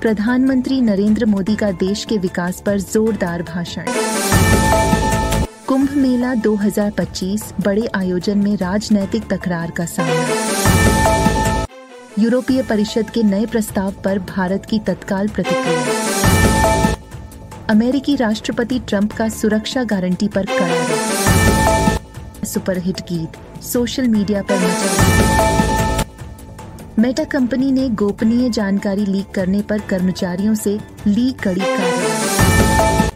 प्रधानमंत्री नरेंद्र मोदी का देश के विकास पर जोरदार भाषण। कुंभ मेला 2025 बड़े आयोजन में राजनैतिक तकरार का सामना। यूरोपीय परिषद के नए प्रस्ताव पर भारत की तत्काल प्रतिक्रिया। अमेरिकी राष्ट्रपति ट्रंप का सुरक्षा गारंटी पर कड़ा रोक। सुपरहिट गीत सोशल मीडिया पर मचा। मेटा कंपनी ने गोपनीय जानकारी लीक करने पर कर्मचारियों से ली कड़ी कार्रवाई।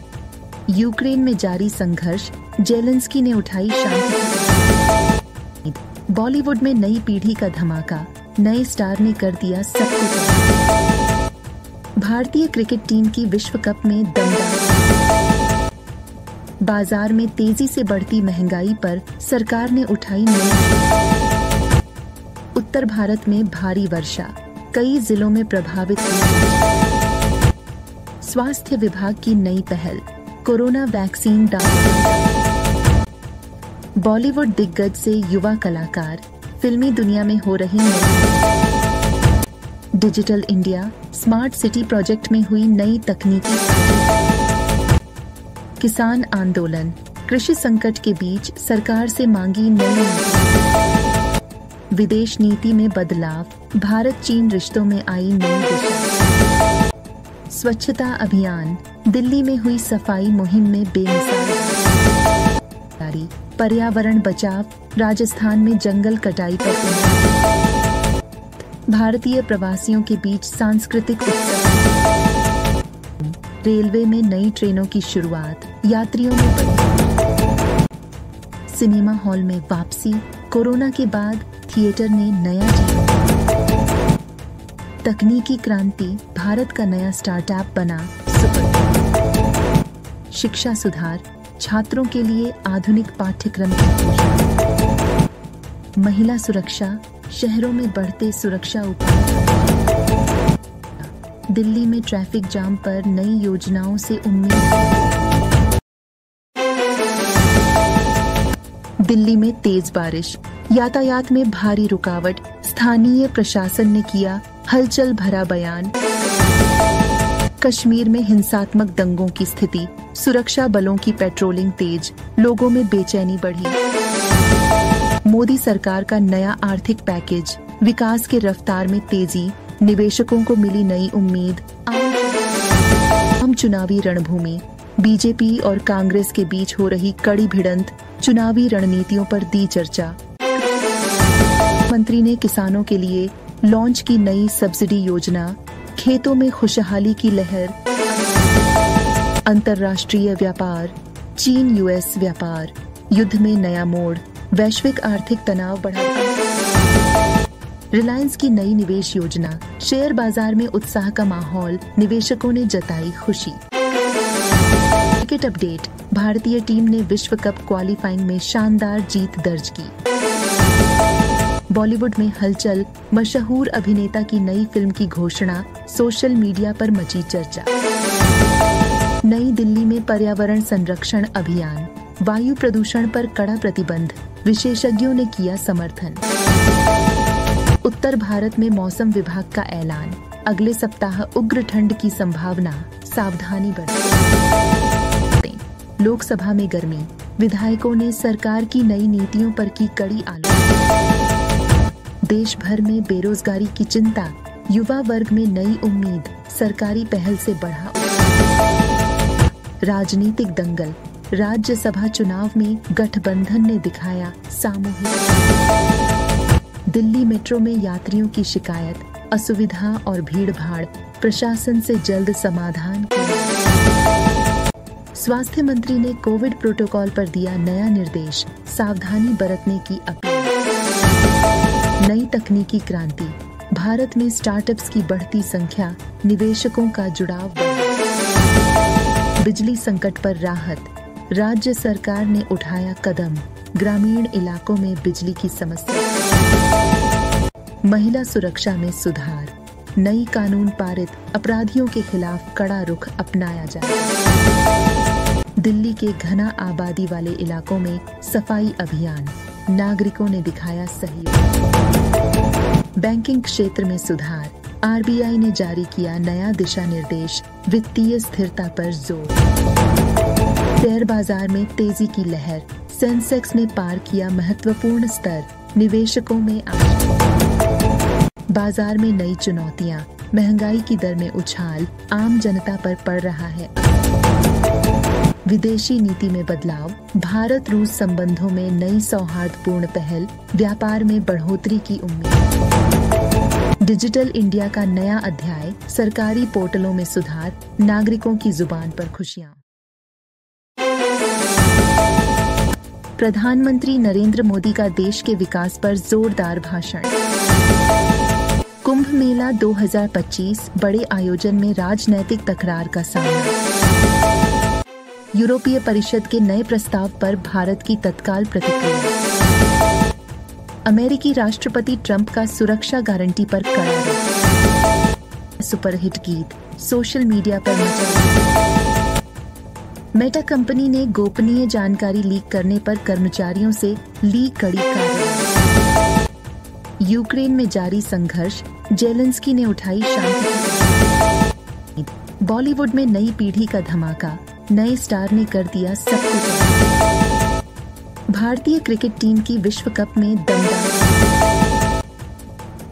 यूक्रेन में जारी संघर्ष, जेलेंस्की ने उठाई शांति। बॉलीवुड में नई पीढ़ी का धमाका, नए स्टार ने कर दिया सब कुछ। भारतीय क्रिकेट टीम की विश्व कप में दमदार। बाजार में तेजी से बढ़ती महंगाई पर सरकार ने उठाई नई। उत्तर भारत में भारी वर्षा, कई जिलों में प्रभावित हुई। स्वास्थ्य विभाग की नई पहल, कोरोना वैक्सीन डाल। बॉलीवुड दिग्गज से युवा कलाकार, फिल्मी दुनिया में हो रही नई। Digital India smart city project में हुई नई तकनीकी। किसान आंदोलन, कृषि संकट के बीच सरकार से मांगी नई। विदेश नीति में बदलाव, भारत चीन रिश्तों में आई नई दिशा। स्वच्छता अभियान, दिल्ली में हुई सफाई मुहिम में बेमिसाल। पर्यावरण बचाव, राजस्थान में जंगल कटाई पर। भारतीय प्रवासियों के बीच सांस्कृतिक उत्सव। रेलवे में नई ट्रेनों की शुरुआत, यात्रियों में बढ़ी। सिनेमा हॉल में वापसी, कोरोना के बाद थिएटर ने नया जीवन। तकनीकी क्रांति, भारत का नया स्टार्टअप बना सुपर। शिक्षा सुधार, छात्रों के लिए आधुनिक पाठ्यक्रम की घोषणा। महिला सुरक्षा, शहरों में बढ़ते सुरक्षा उपाय। दिल्ली में ट्रैफिक जाम पर नई योजनाओं से उम्मीद। दिल्ली में तेज बारिश, यातायात में भारी रुकावट, स्थानीय प्रशासन ने किया हलचल भरा बयान। कश्मीर में हिंसात्मक दंगों की स्थिति, सुरक्षा बलों की पेट्रोलिंग तेज, लोगों में बेचैनी बढ़ी। मोदी सरकार का नया आर्थिक पैकेज, विकास के रफ्तार में तेजी, निवेशकों को मिली नई उम्मीद। आम चुनावी रणभूमि, बीजेपी और कांग्रेस के बीच हो रही कड़ी भिड़ंत, चुनावी रणनीतियों पर दी चर्चा। मंत्री ने किसानों के लिए लॉन्च की नई सब्सिडी योजना, खेतों में खुशहाली की लहर। अंतर्राष्ट्रीय व्यापार, चीन यूएस व्यापार, युद्ध में नया मोड़, वैश्विक आर्थिक तनाव बढ़ा। रिलायंस की नई निवेश योजना, शेयर बाजार में उत्साह का माहौल, निवेशकों ने जताई खुशी। क्रिकेट अपडेट, भारतीय टीम ने विश्व कप क्वालिफाइंग में शानदार जीत दर्ज की। बॉलीवुड में हलचल, मशहूर अभिनेता की नई फिल्म की घोषणा, सोशल मीडिया पर मची चर्चा। नई दिल्ली में पर्यावरण संरक्षण अभियान, वायु प्रदूषण पर कड़ा प्रतिबंध, विशेषज्ञों ने किया समर्थन। उत्तर भारत में मौसम विभाग का ऐलान, अगले सप्ताह उग्र ठंड की संभावना, सावधानी बरतें। लोकसभा में गर्मी, विधायकों ने सरकार की नई नीतियों पर की कड़ी आलोचना। देश भर में बेरोजगारी की चिंता, युवा वर्ग में नई उम्मीद, सरकारी पहल से बढ़ा। राजनीतिक दंगल, राज्यसभा चुनाव में गठबंधन ने दिखाया सामूहिक। दिल्ली मेट्रो में यात्रियों की शिकायत, असुविधा और भीड़-भाड़, प्रशासन से जल्द समाधान। स्वास्थ्य मंत्री ने कोविड प्रोटोकॉल पर दिया नया निर्देश, सावधानी बरतने की अपील। नई तकनीकी क्रांति, भारत में स्टार्टअप्स की बढ़ती संख्या, निवेशकों का जुड़ाव। बिजली संकट पर राहत, राज्य सरकार ने उठाया कदम, ग्रामीण इलाकों में बिजली की समस्या। महिला सुरक्षा में सुधार, नई कानून पारित, अपराधियों के खिलाफ कड़ा रुख अपनाया जाए। दिल्ली के घना आबादी वाले इलाकों में सफाई अभियान, नागरिकों ने दिखाया सहयोग। बैंकिंग क्षेत्र में सुधार, आरबीआई ने जारी किया नया दिशा निर्देश, वित्तीय स्थिरता पर जोर। शेयर बाजार में तेजी की लहर, सेंसेक्स ने पार किया महत्वपूर्ण स्तर, निवेशकों में आशा। बाजार में नई चुनौतियां, महंगाई की दर में उछाल, आम जनता पर पड़ रहा है। विदेशी नीति में बदलाव, भारत रूस संबंधों में नई सौहार्दपूर्ण पहल, व्यापार में बढ़ोतरी की उम्मीद। डिजिटल इंडिया का नया अध्याय, सरकारी पोर्टलों में सुधार, नागरिकों की जुबान पर खुशियां। प्रधानमंत्री नरेंद्र मोदी का देश के विकास पर जोरदार भाषण। कुंभ मेला 2025 बड़े आयोजन में राजनैतिक तकरार का सामना। यूरोपीय परिषद के नए प्रस्ताव पर भारत की तत्काल प्रतिक्रिया। अमेरिकी राष्ट्रपति ट्रंप का सुरक्षा गारंटी पर कड़ा रोक। सुपरहिट गीत सोशल मीडिया पर मचा। मेटा कंपनी ने गोपनीय जानकारी लीक करने पर कर्मचारियों से ली कड़ी कार्रवाई। यूक्रेन में जारी संघर्ष, जेलेंस्की ने उठाई शांति। बॉलीवुड में नई पीढ़ी का धमाका, नए स्टार ने कर दिया सब कुछ। भारतीय क्रिकेट टीम की विश्व कप में दमदार।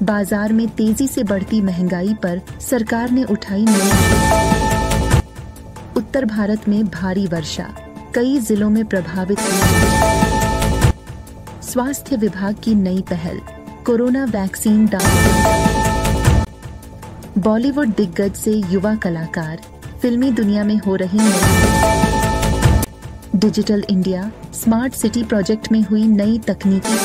बाजार में तेजी से बढ़ती महंगाई पर सरकार ने उठाई नई। उत्तर भारत में भारी वर्षा, कई जिलों में प्रभावित हुई। स्वास्थ्य विभाग की नई पहल, कोरोना वैक्सीन दान। बॉलीवुड दिग्गज से युवा कलाकार, फिल्मी दुनिया में हो रही नई। Digital India smart city project में हुई नई तकनीकी।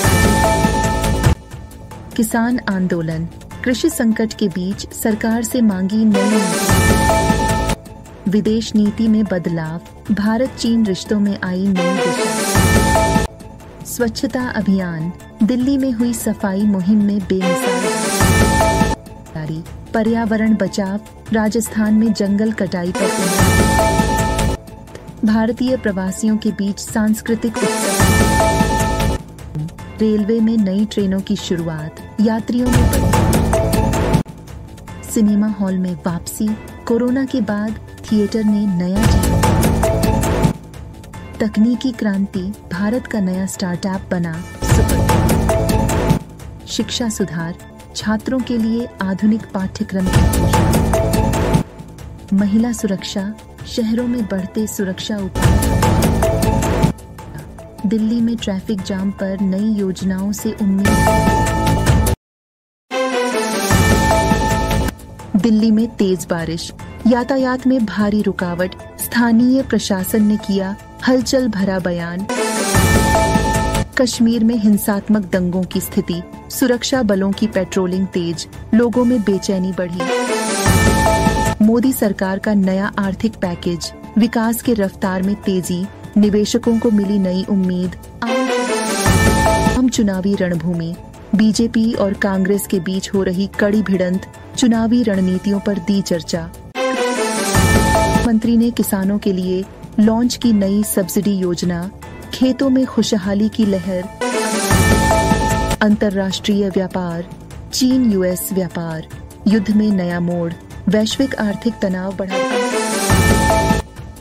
किसान आंदोलन, कृषि संकट के बीच सरकार से मांगी नई। विदेश नीति में बदलाव, भारत चीन रिश्तों में आई नई दिशा। स्वच्छता अभियान, दिल्ली में हुई सफाई मुहिम में बेमिसाल। पर्यावरण बचाव, राजस्थान में जंगल कटाई पर। भारतीय प्रवासियों के बीच सांस्कृतिक उत्सव। रेलवे में नई ट्रेनों की शुरुआत, यात्रियों में। सिनेमा हॉल में वापसी, कोरोना के बाद थिएटर ने नया जीवन। तकनीकी क्रांति, भारत का नया स्टार्टअप बना सुपर। शिक्षा सुधार, छात्रों के लिए आधुनिक पाठ्यक्रम की घोषणा। महिला सुरक्षा, शहरों में बढ़ते सुरक्षा उपाय। दिल्ली में ट्रैफिक जाम पर नई योजनाओं से उम्मीद। दिल्ली में तेज बारिश, यातायात में भारी रुकावट, स्थानीय प्रशासन ने किया हलचल भरा बयान। कश्मीर में हिंसात्मक दंगों की स्थिति, सुरक्षा बलों की पेट्रोलिंग तेज, लोगों में बेचैनी बढ़ी। मोदी सरकार का नया आर्थिक पैकेज, विकास के रफ्तार में तेजी, निवेशकों को मिली नई उम्मीद। आम चुनावी रणभूमि, बीजेपी और कांग्रेस के बीच हो रही कड़ी भिड़ंत, चुनावी रणनीतियों पर दी चर्चा। मंत्री ने किसानों के लिए लॉन्च की नई सब्सिडी योजना, खेतों में खुशहाली की लहर। अंतर्राष्ट्रीय व्यापार, चीन यूएस व्यापार, युद्ध में नया मोड़, वैश्विक आर्थिक तनाव बढ़ा।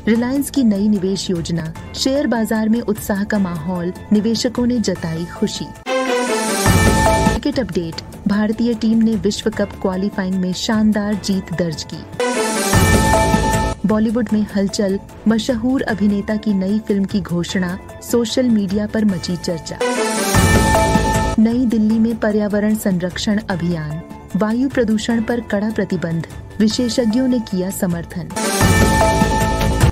रिलायंस की नई निवेश योजना, शेयर बाजार में उत्साह का माहौल, निवेशकों ने जताई खुशी। क्रिकेट अपडेट, भारतीय टीम ने विश्व कप क्वालिफाइंग में शानदार जीत दर्ज की। बॉलीवुड में हलचल, मशहूर अभिनेता की नई फिल्म की घोषणा, सोशल मीडिया पर मची चर्चा। नई दिल्ली में पर्यावरण संरक्षण अभियान, वायु प्रदूषण पर कड़ा प्रतिबंध, विशेषज्ञों ने किया समर्थन।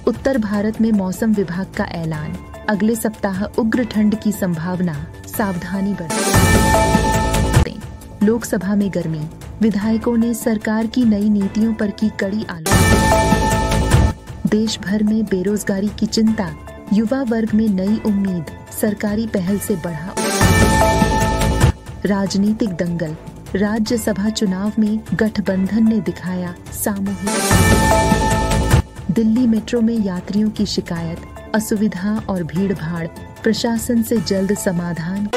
उत्तर भारत में मौसम विभाग का ऐलान, अगले सप्ताह उग्र ठंड की संभावना, सावधानी बरतें। लोकसभा में गर्मी, विधायकों ने सरकार की नई नीतियों पर की कड़ी आलोचना। देश भर में बेरोजगारी की चिंता, युवा वर्ग में नई उम्मीद, सरकारी पहल से बढ़ा। राजनीतिक दंगल, राज्यसभा चुनाव में गठबंधन ने दिखाया सामूहिक। दिल्ली मेट्रो में यात्रियों की शिकायत, असुविधा और भीड़ भाड़, प्रशासन से जल्द समाधान।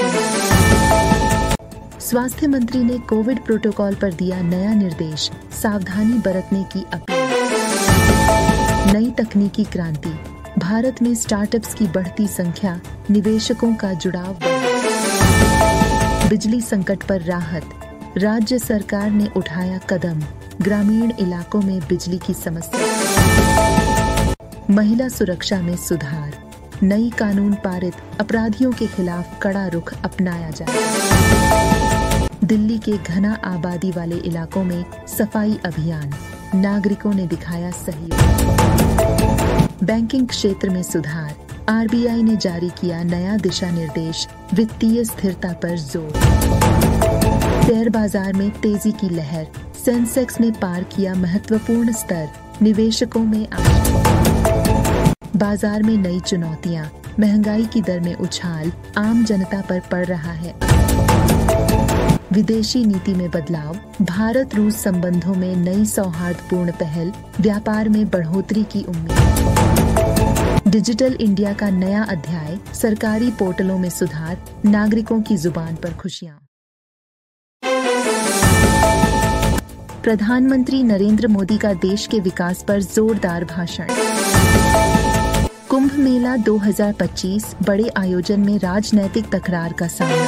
स्वास्थ्य मंत्री ने कोविड प्रोटोकॉल पर दिया नया निर्देश, सावधानी बरतने की अपील। नई तकनीकी क्रांति, भारत में स्टार्टअप्स की बढ़ती संख्या, निवेशकों का जुड़ाव बढ़ा। बिजली संकट पर राहत, राज्य सरकार ने उठाया कदम, ग्रामीण इलाकों में बिजली की समस्या। महिला सुरक्षा में सुधार, नई कानून पारित, अपराधियों के खिलाफ कड़ा रुख अपनाया जाए। दिल्ली के घना आबादी वाले इलाकों में सफाई अभियान, नागरिकों ने दिखाया सहयोग। बैंकिंग क्षेत्र में सुधार, आरबीआई ने जारी किया नया दिशा निर्देश, वित्तीय स्थिरता पर जोर। शेयर बाजार में तेजी की लहर, सेंसेक्स ने पार किया महत्वपूर्ण स्तर, निवेशकों में आशा। बाजार में नई चुनौतियां, महंगाई की दर में उछाल, आम जनता पर पड़ रहा है। विदेशी नीति में बदलाव, भारत रूस संबंधों में नई सौहार्दपूर्ण पहल, व्यापार में बढ़ोतरी की उम्मीद। डिजिटल इंडिया का नया अध्याय, सरकारी पोर्टलों में सुधार, नागरिकों की जुबान पर खुशियां। प्रधानमंत्री नरेंद्र मोदी का देश के विकास पर जोरदार भाषण। कुंभ मेला 2025 बड़े आयोजन में राजनैतिक तकरार का सामना।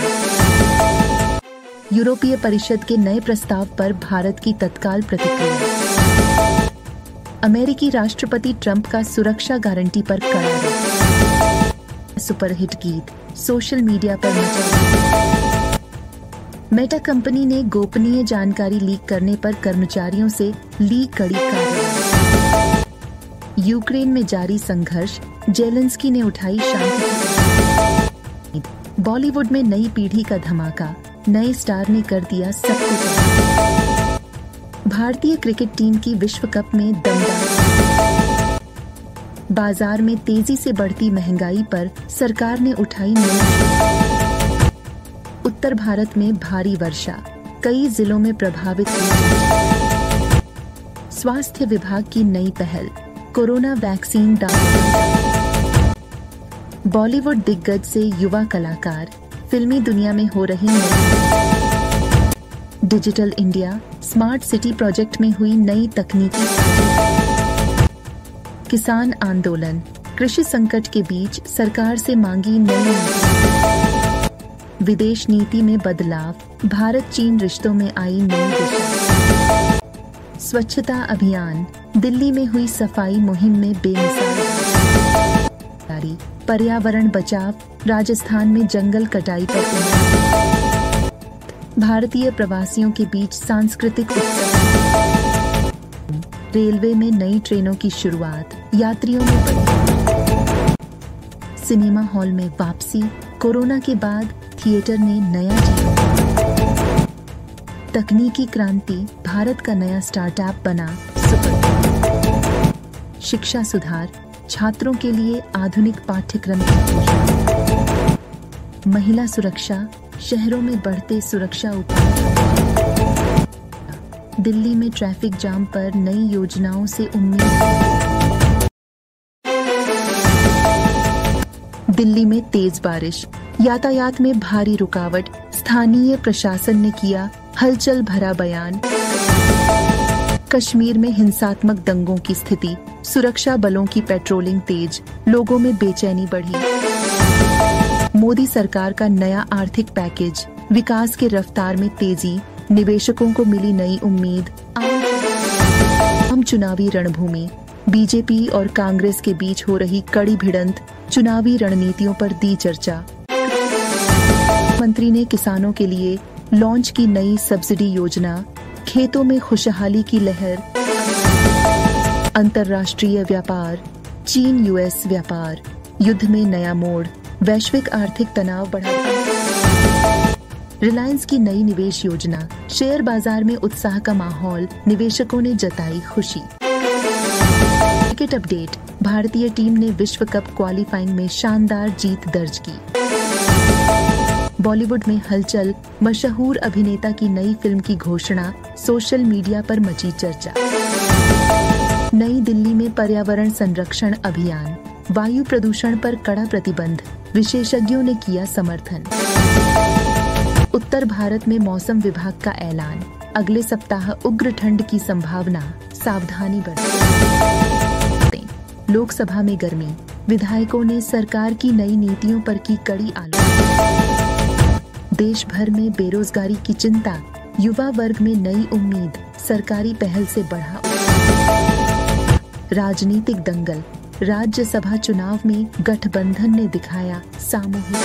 यूरोपीय परिषद के नए प्रस्ताव पर भारत की तत्काल प्रतिक्रिया। अमेरिकी राष्ट्रपति ट्रंप का सुरक्षा गारंटी पर कड़ा रोक। सुपरहिट गीत सोशल मीडिया पर मचा। मेटा कंपनी ने गोपनीय जानकारी लीक करने पर कर्मचारियों से ली कड़ी कार्रवाई। यूक्रेन में जारी संघर्ष, जेलेंस्की ने उठाई शांति। बॉलीवुड में नई पीढ़ी का धमाका, नए स्टार ने कर दिया सब कुछ। भारतीय क्रिकेट टीम की विश्व कप में दमदार। बाजार में तेजी से बढ़ती महंगाई पर सरकार ने उठाई नई। उत्तर भारत में भारी वर्षा, कई जिलों में प्रभावित हुई। स्वास्थ्य विभाग की नई पहल, कोरोना वैक्सीन डाल। बॉलीवुड दिग्गज से युवा कलाकार, फिल्मी दुनिया में हो रही नई। Digital India smart city project में हुई नई तकनीकी। किसान आंदोलन, कृषि संकट के बीच सरकार से मांगी नई। विदेश नीति में बदलाव, भारत चीन रिश्तों में आई नई दिशा। स्वच्छता अभियान, दिल्ली में हुई सफाई मुहिम में बेमिसाल। पर्यावरण बचाव, राजस्थान में जंगल कटाई पर भारतीय प्रवासियों के बीच सांस्कृतिक उत्सव। रेलवे में नई ट्रेनों की शुरुआत, यात्रियों में बढ़ी। सिनेमा हॉल में वापसी, कोरोना के बाद थिएटर ने नया जीवन। तकनीकी क्रांति, भारत का नया स्टार्टअप बना सुपर। शिक्षा सुधार, छात्रों के लिए आधुनिक पाठ्यक्रम की घोषणा। महिला सुरक्षा, शहरों में बढ़ते सुरक्षा उपाय। दिल्ली में ट्रैफिक जाम पर नई योजनाओं से उम्मीद। दिल्ली में तेज बारिश, यातायात में भारी रुकावट, स्थानीय प्रशासन ने किया हलचल भरा बयान। कश्मीर में हिंसात्मक दंगों की स्थिति, सुरक्षा बलों की पेट्रोलिंग तेज, लोगों में बेचैनी बढ़ी। मोदी सरकार का नया आर्थिक पैकेज, विकास के रफ्तार में तेजी, निवेशकों को मिली नई उम्मीद। आम चुनावी रणभूमि, बीजेपी और कांग्रेस के बीच हो रही कड़ी भिड़ंत, चुनावी रणनीतियों पर दी चर्चा। मंत्री ने किसानों के लिए लॉन्च की नई सब्सिडी योजना, खेतों में खुशहाली की लहर। अंतर्राष्ट्रीय व्यापार, चीन यूएस व्यापार, युद्ध में नया मोड़, वैश्विक आर्थिक तनाव बढ़ा। रिलायंस की नई निवेश योजना, शेयर बाजार में उत्साह का माहौल, निवेशकों ने जताई खुशी। क्रिकेट अपडेट, भारतीय टीम ने विश्व कप क्वालिफाइंग में शानदार जीत दर्ज की। बॉलीवुड में हलचल, मशहूर अभिनेता की नई फिल्म की घोषणा, सोशल मीडिया पर मची चर्चा। नई दिल्ली में पर्यावरण संरक्षण अभियान, वायु प्रदूषण पर कड़ा प्रतिबंध, विशेषज्ञों ने किया समर्थन। उत्तर भारत में मौसम विभाग का ऐलान, अगले सप्ताह उग्र ठंड की संभावना, सावधानी बरतें। लोकसभा में गर्मी, विधायकों ने सरकार की नई नीतियों पर की कड़ी आलोचना। देश भर में बेरोजगारी की चिंता, युवा वर्ग में नई उम्मीद, सरकारी पहल से बढ़ा। राजनीतिक दंगल, राज्यसभा चुनाव में गठबंधन ने दिखाया सामूहिक।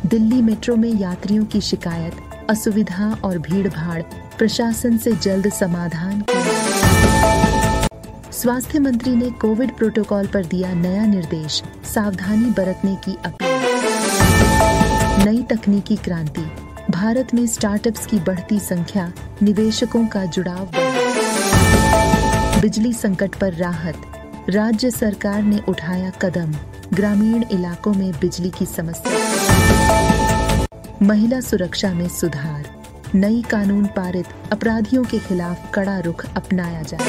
दिल्ली मेट्रो में यात्रियों की शिकायत, असुविधा और भीड़भाड़, प्रशासन से जल्द समाधान किया। स्वास्थ्य मंत्री ने कोविड प्रोटोकॉल पर दिया नया निर्देश, सावधानी बरतने की अपील। नई तकनीकी क्रांति, भारत में स्टार्टअप्स की बढ़ती संख्या, निवेशकों का जुड़ाव बढ़ा। बिजली संकट पर राहत, राज्य सरकार ने उठाया कदम, ग्रामीण इलाकों में बिजली की समस्या। महिला सुरक्षा में सुधार, नई कानून पारित, अपराधियों के खिलाफ कड़ा रुख अपनाया जाए।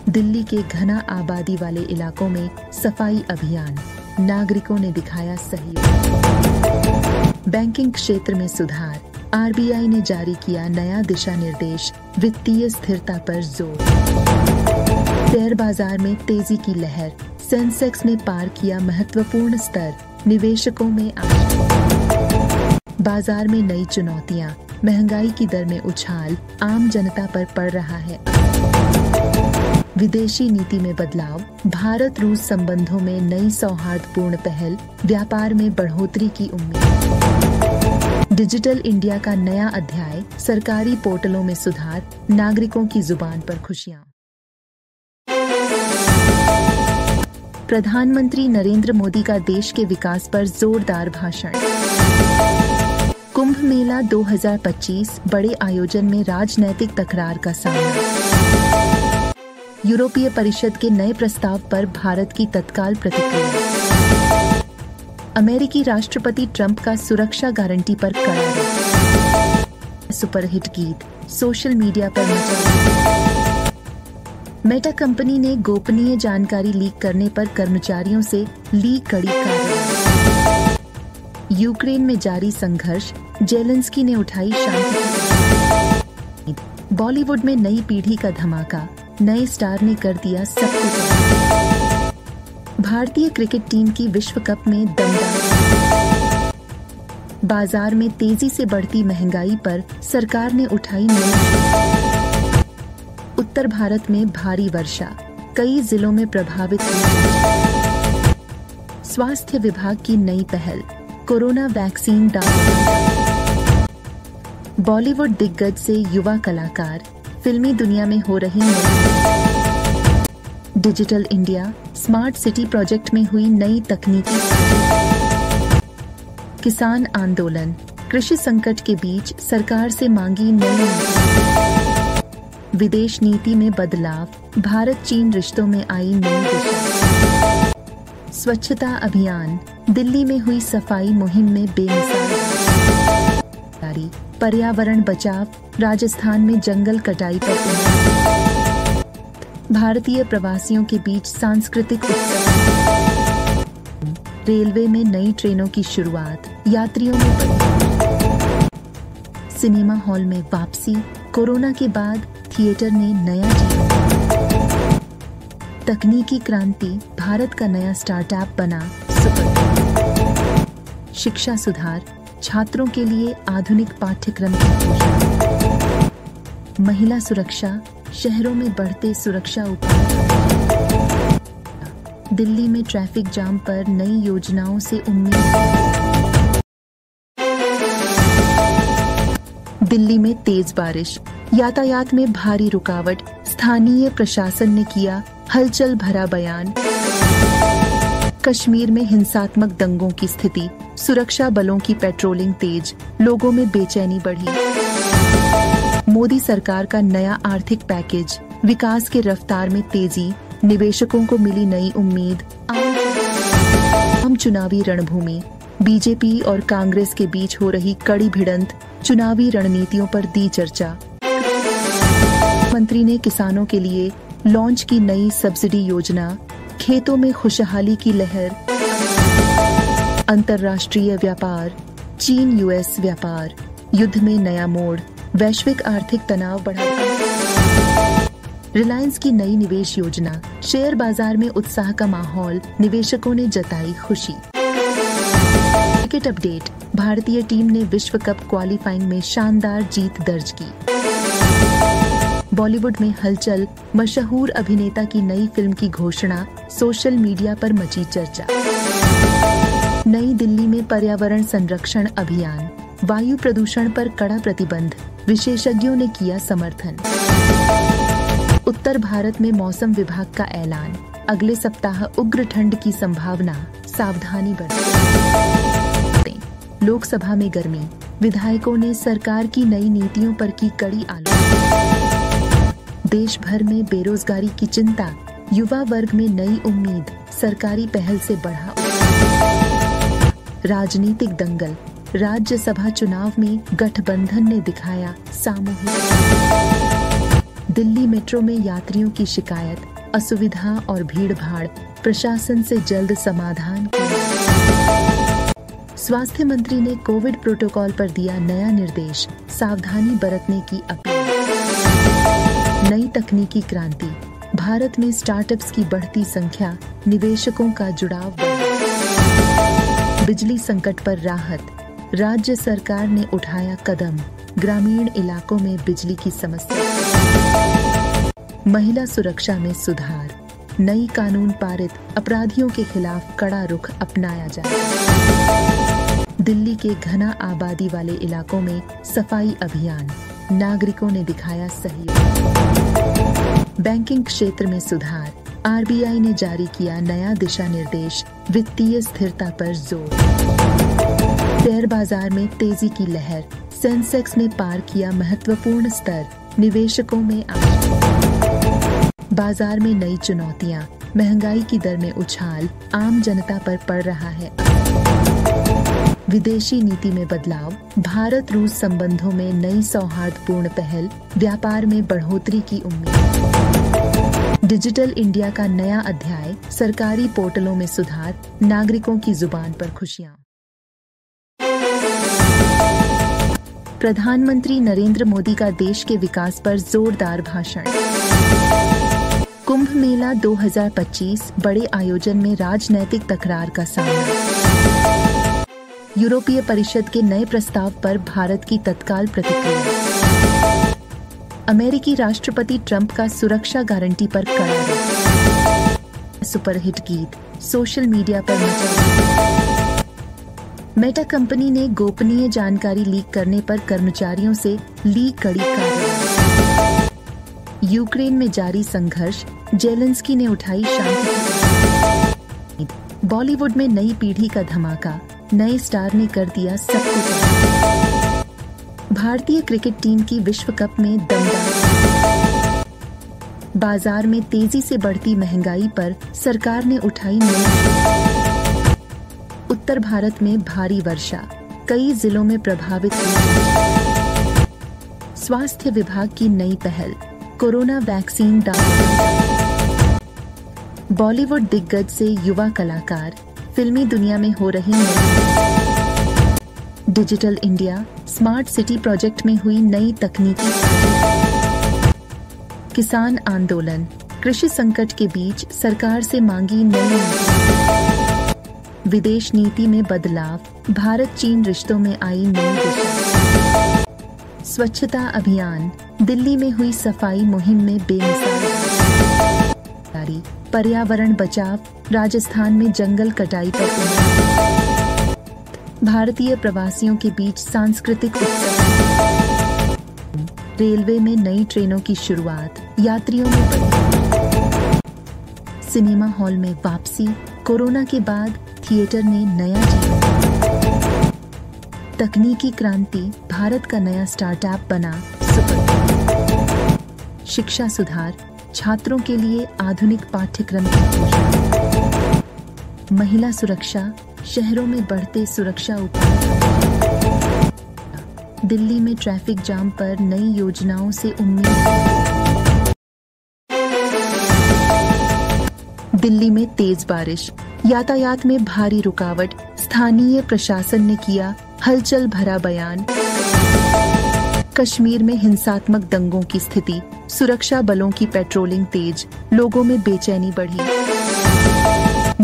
दिल्ली के घना आबादी वाले इलाकों में सफाई अभियान, नागरिकों ने दिखाया सहयोग। बैंकिंग क्षेत्र में सुधार, आरबीआई ने जारी किया नया दिशा निर्देश, वित्तीय स्थिरता पर जोर। शेयर बाजार में तेजी की लहर, सेंसेक्स ने पार किया महत्वपूर्ण स्तर, निवेशकों में आशा। बाजार में नई चुनौतियां, महंगाई की दर में उछाल, आम जनता पर पड़ रहा है। विदेशी नीति में बदलाव, भारत रूस संबंधों में नई सौहार्दपूर्ण पहल, व्यापार में बढ़ोतरी की उम्मीद। डिजिटल इंडिया का नया अध्याय, सरकारी पोर्टलों में सुधार, नागरिकों की जुबान पर खुशियां। प्रधानमंत्री नरेंद्र मोदी का देश के विकास पर जोरदार भाषण। कुंभ मेला 2025 बड़े आयोजन में राजनैतिक तकरार का सामना। यूरोपीय परिषद के नए प्रस्ताव पर भारत की तत्काल प्रतिक्रिया। अमेरिकी राष्ट्रपति ट्रंप का सुरक्षा गारंटी पर कड़ा रोक। सुपरहिट गीत सोशल मीडिया पर मचा। मेटा कंपनी ने गोपनीय जानकारी लीक करने पर कर्मचारियों से ली कड़ी कार्रवाई। यूक्रेन में जारी संघर्ष, जेलेंस्की ने उठाई शांति। बॉलीवुड में नई पीढ़ी का धमाका, नए स्टार ने कर दिया सब कुछ। भारतीय क्रिकेट टीम की विश्व कप में दमदार। बाजार में तेजी से बढ़ती महंगाई पर सरकार ने उठाई नई। उत्तर भारत में भारी वर्षा, कई जिलों में प्रभावित हुई। स्वास्थ्य विभाग की नई पहल, कोरोना वैक्सीन डाल। बॉलीवुड दिग्गज से युवा कलाकार, फिल्मी दुनिया में हो रही नई। Digital India smart city project में हुई नई तकनीकी। किसान आंदोलन, कृषि संकट के बीच सरकार से मांगी नई नीति। विदेश नीति में बदलाव, भारत चीन रिश्तों में आई नई दिशा। स्वच्छता अभियान, दिल्ली में हुई सफाई मुहिम में बेमिसाल। पर्यावरण बचाव, राजस्थान में जंगल कटाई पर। भारतीय प्रवासियों के बीच सांस्कृतिक उत्सव। रेलवे में नई ट्रेनों की शुरुआत, यात्रियों में बढ़ी। सिनेमा हॉल में वापसी, कोरोना के बाद थिएटर ने नया जीवन। तकनीकी क्रांति, भारत का नया स्टार्टअप बना सुपर। शिक्षा सुधार, छात्रों के लिए आधुनिक पाठ्यक्रम की घोषणा। महिला सुरक्षा, शहरों में बढ़ते सुरक्षा उपाय। दिल्ली में ट्रैफिक जाम पर नई योजनाओं से उम्मीद। दिल्ली में तेज बारिश, यातायात में भारी रुकावट, स्थानीय प्रशासन ने किया हलचल भरा बयान। कश्मीर में हिंसात्मक दंगों की स्थिति, सुरक्षा बलों की पेट्रोलिंग तेज, लोगों में बेचैनी बढ़ी। मोदी सरकार का नया आर्थिक पैकेज, विकास के रफ्तार में तेजी, निवेशकों को मिली नई उम्मीद। आम चुनावी रणभूमि, बीजेपी और कांग्रेस के बीच हो रही कड़ी भिड़ंत, चुनावी रणनीतियों पर दी चर्चा। मंत्री ने किसानों के लिए लॉन्च की नई सब्सिडी योजना, खेतों में खुशहाली की लहर। अंतर्राष्ट्रीय व्यापार, चीन यूएस व्यापार युद्ध में नया मोड़, वैश्विक आर्थिक तनाव बढ़ा। रिलायंस की नई निवेश योजना, शेयर बाजार में उत्साह का माहौल, निवेशकों ने जताई खुशी। क्रिकेट अपडेट, भारतीय टीम ने विश्व कप क्वालिफाइंग में शानदार जीत दर्ज की। बॉलीवुड में हलचल, मशहूर अभिनेता की नई फिल्म की घोषणा, सोशल मीडिया पर मची चर्चा। नई दिल्ली में पर्यावरण संरक्षण अभियान, वायु प्रदूषण पर कड़ा प्रतिबंध, विशेषज्ञों ने किया समर्थन। उत्तर भारत में मौसम विभाग का ऐलान, अगले सप्ताह उग्र ठंड की संभावना, सावधानी बरतें। लोकसभा में गर्मी, विधायकों ने सरकार की नई नीतियों पर की कड़ी आलोचना। देश भर में बेरोजगारी की चिंता, युवा वर्ग में नई उम्मीद, सरकारी पहल से बढ़ा। राजनीतिक दंगल, राज्यसभा चुनाव में गठबंधन ने दिखाया सामूहिक। दिल्ली मेट्रो में यात्रियों की शिकायत, असुविधा और भीड़भाड़, प्रशासन से जल्द समाधान किया। स्वास्थ्य मंत्री ने कोविड प्रोटोकॉल पर दिया नया निर्देश, सावधानी बरतने की अपील। नई तकनीकी क्रांति, भारत में स्टार्टअप्स की बढ़ती संख्या, निवेशकों का जुड़ाव बढ़ा। बिजली संकट पर राहत, राज्य सरकार ने उठाया कदम, ग्रामीण इलाकों में बिजली की समस्या। महिला सुरक्षा में सुधार, नई कानून पारित, अपराधियों के खिलाफ कड़ा रुख अपनाया जाएगा। दिल्ली के घना आबादी वाले इलाकों में सफाई अभियान, नागरिकों ने दिखाया सहयोग। बैंकिंग क्षेत्र में सुधार, आरबीआई ने जारी किया नया दिशा निर्देश, वित्तीय स्थिरता पर जोर। शेयर बाजार में तेजी की लहर, सेंसेक्स ने पार किया महत्वपूर्ण स्तर, निवेशकों में आशा। बाजार में नई चुनौतियां, महंगाई की दर में उछाल, आम जनता पर पड़ रहा है। विदेशी नीति में बदलाव, भारत रूस संबंधों में नई सौहार्दपूर्ण पहल, व्यापार में बढ़ोतरी की उम्मीद। डिजिटल इंडिया का नया अध्याय, सरकारी पोर्टलों में सुधार, नागरिकों की जुबान पर खुशियां। प्रधानमंत्री नरेंद्र मोदी का देश के विकास पर जोरदार भाषण। कुंभ मेला 2025 बड़े आयोजन में राजनैतिक तकरार का सामना। यूरोपीय परिषद के नए प्रस्ताव पर भारत की तत्काल प्रतिक्रिया। अमेरिकी राष्ट्रपति ट्रंप का सुरक्षा गारंटी पर कड़ा रोक। सुपरहिट गीत सोशल मीडिया पर मचा। मेटा कंपनी ने गोपनीय जानकारी लीक करने पर कर्मचारियों से ली कड़ी कार्रवाई। यूक्रेन में जारी संघर्ष, जेलेंस्की ने उठाई शांति। बॉलीवुड में नई पीढ़ी का धमाका, नए स्टार ने कर दिया सब कुछ। भारतीय क्रिकेट टीम की विश्व कप में दमदार। बाजार में तेजी से बढ़ती महंगाई पर सरकार ने उठाई नई। उत्तर भारत में भारी वर्षा, कई जिलों में प्रभावित हुई। स्वास्थ्य विभाग की नई पहल, कोरोना वैक्सीन दान। बॉलीवुड दिग्गज से युवा कलाकार, फिल्मी दुनिया में हो रही नई। Digital India smart city project में हुई नई तकनीकी। किसान आंदोलन, कृषि संकट के बीच सरकार से मांगी नई नीति। विदेश नीति में बदलाव, भारत चीन रिश्तों में आई नई दिशा। स्वच्छता अभियान, दिल्ली में हुई सफाई मुहिम में बेमिसाल। पर्यावरण बचाव, राजस्थान में जंगल कटाई पर भारतीय प्रवासियों के बीच सांस्कृतिक उत्सव। रेलवे में नई ट्रेनों की शुरुआत, यात्रियों में बढ़ी। सिनेमा हॉल में वापसी, कोरोना के बाद थिएटर ने नया जीवन। तकनीकी क्रांति, भारत का नया स्टार्टअप बना सुपर। शिक्षा सुधार, छात्रों के लिए आधुनिक पाठ्यक्रम की घोषणा। महिला सुरक्षा, शहरों में बढ़ते सुरक्षा उपाय। दिल्ली में ट्रैफिक जाम पर नई योजनाओं से उम्मीद। दिल्ली में तेज बारिश, यातायात में भारी रुकावट, स्थानीय प्रशासन ने किया हलचल भरा बयान। कश्मीर में हिंसात्मक दंगों की स्थिति, सुरक्षा बलों की पेट्रोलिंग तेज, लोगों में बेचैनी बढ़ी।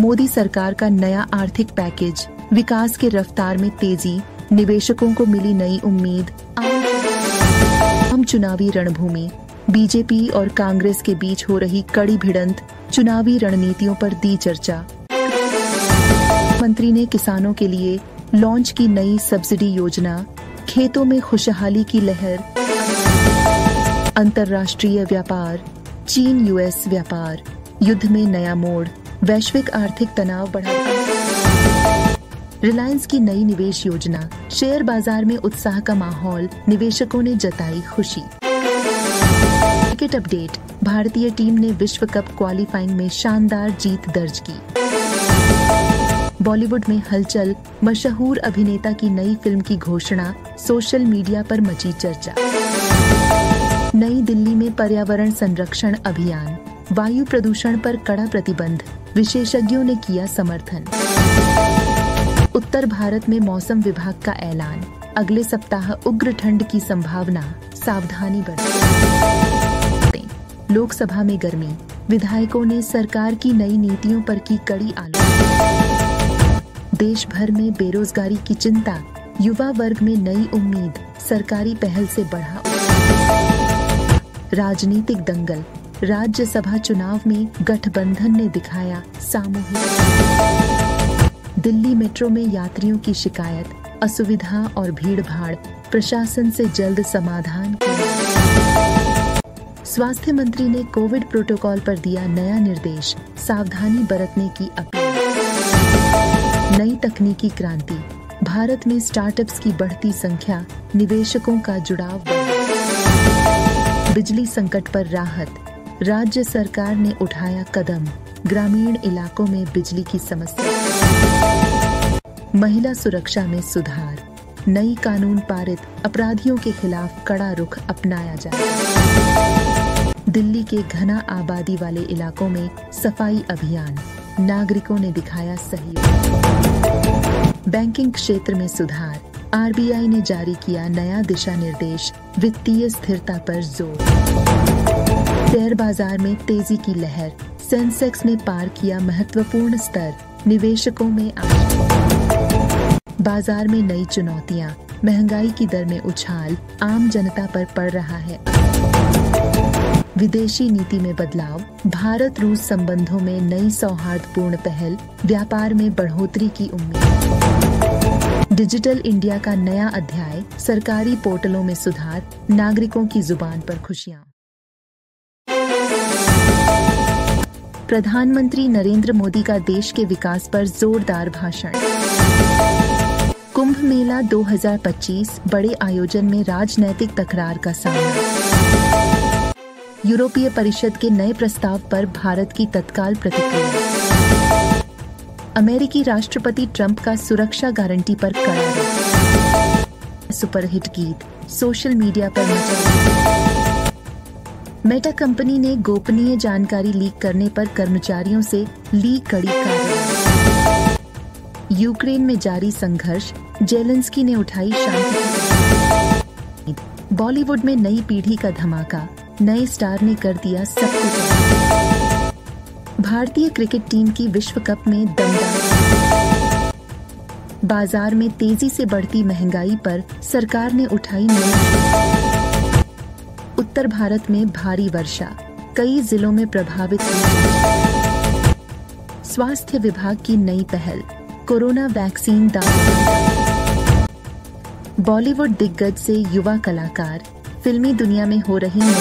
मोदी सरकार का नया आर्थिक पैकेज, विकास के रफ्तार में तेजी, निवेशकों को मिली नई उम्मीद। हम चुनावी रणभूमि, बीजेपी और कांग्रेस के बीच हो रही कड़ी भिड़ंत, चुनावी रणनीतियों पर दी चर्चा। मंत्री ने किसानों के लिए लॉन्च की नई सब्सिडी योजना, खेतों में खुशहाली की लहर। अंतर्राष्ट्रीय व्यापार, चीन यूएस व्यापार, युद्ध में नया मोड़, वैश्विक आर्थिक तनाव बढ़ा। रिलायंस की नई निवेश योजना, शेयर बाजार में उत्साह का माहौल, निवेशकों ने जताई खुशी। क्रिकेट अपडेट, भारतीय टीम ने विश्व कप क्वालिफाइंग में शानदार जीत दर्ज की। बॉलीवुड में हलचल, मशहूर अभिनेता की नई फिल्म की घोषणा, सोशल मीडिया पर मची चर्चा। नई दिल्ली में पर्यावरण संरक्षण अभियान, वायु प्रदूषण पर कड़ा प्रतिबंध, विशेषज्ञों ने किया समर्थन। उत्तर भारत में मौसम विभाग का ऐलान, अगले सप्ताह उग्र ठंड की संभावना, सावधानी बरतें। लोकसभा में गर्मी, विधायकों ने सरकार की नई नीतियों पर की कड़ी आलोचना। देश भर में बेरोजगारी की चिंता, युवा वर्ग में नई उम्मीद, सरकारी पहल से बढ़ा। राजनीतिक दंगल, राज्यसभा चुनाव में गठबंधन ने दिखाया सामूहिक। दिल्ली मेट्रो में यात्रियों की शिकायत, असुविधा और भीड़-भाड़, प्रशासन से जल्द समाधान किया। स्वास्थ्य मंत्री ने कोविड प्रोटोकॉल पर दिया नया निर्देश, सावधानी बरतने की अपील। नई तकनीकी क्रांति, भारत में स्टार्टअप्स की बढ़ती संख्या, निवेशकों का जुड़ाव बढ़ा। बिजली संकट पर राहत, राज्य सरकार ने उठाया कदम, ग्रामीण इलाकों में बिजली की समस्या। महिला सुरक्षा में सुधार, नई कानून पारित, अपराधियों के खिलाफ कड़ा रुख अपनाया जाएगा। दिल्ली के घना आबादी वाले इलाकों में सफाई अभियान, नागरिकों ने दिखाया सहयोग। बैंकिंग क्षेत्र में सुधार, आरबीआई ने जारी किया नया दिशा निर्देश, वित्तीय स्थिरता पर जोर। शेयर बाजार में तेजी की लहर, सेंसेक्स ने पार किया महत्वपूर्ण स्तर, निवेशकों में आशा। बाजार में नई चुनौतियां, महंगाई की दर में उछाल, आम जनता पर पड़ रहा है। विदेशी नीति में बदलाव, भारत रूस संबंधों में नई सौहार्दपूर्ण पहल, व्यापार में बढ़ोतरी की उम्मीद। डिजिटल इंडिया का नया अध्याय, सरकारी पोर्टलों में सुधार, नागरिकों की जुबान पर खुशियां। प्रधानमंत्री नरेंद्र मोदी का देश के विकास पर जोरदार भाषण। कुंभ मेला 2025 बड़े आयोजन में राजनैतिक तकरार का सामना। यूरोपीय परिषद के नए प्रस्ताव पर भारत की तत्काल प्रतिक्रिया। अमेरिकी राष्ट्रपति ट्रंप का सुरक्षा गारंटी पर कड़ा रोक। सुपरहिट गीत सोशल मीडिया पर मचा। मेटा कंपनी ने गोपनीय जानकारी लीक करने पर कर्मचारियों से ली कड़ी कार्रवाई। यूक्रेन में जारी संघर्ष, जेलेंस्की ने उठाई शांति। बॉलीवुड में नई पीढ़ी का धमाका, नए स्टार ने कर दिया सब कुछ। भारतीय क्रिकेट टीम की विश्व कप में दमदार। बाजार में तेजी से बढ़ती महंगाई पर सरकार ने उठाई नई। उत्तर भारत में भारी वर्षा, कई जिलों में प्रभावित हुई। स्वास्थ्य विभाग की नई पहल, कोरोना वैक्सीन दान। बॉलीवुड दिग्गज से युवा कलाकार, फिल्मी दुनिया में हो रही नई।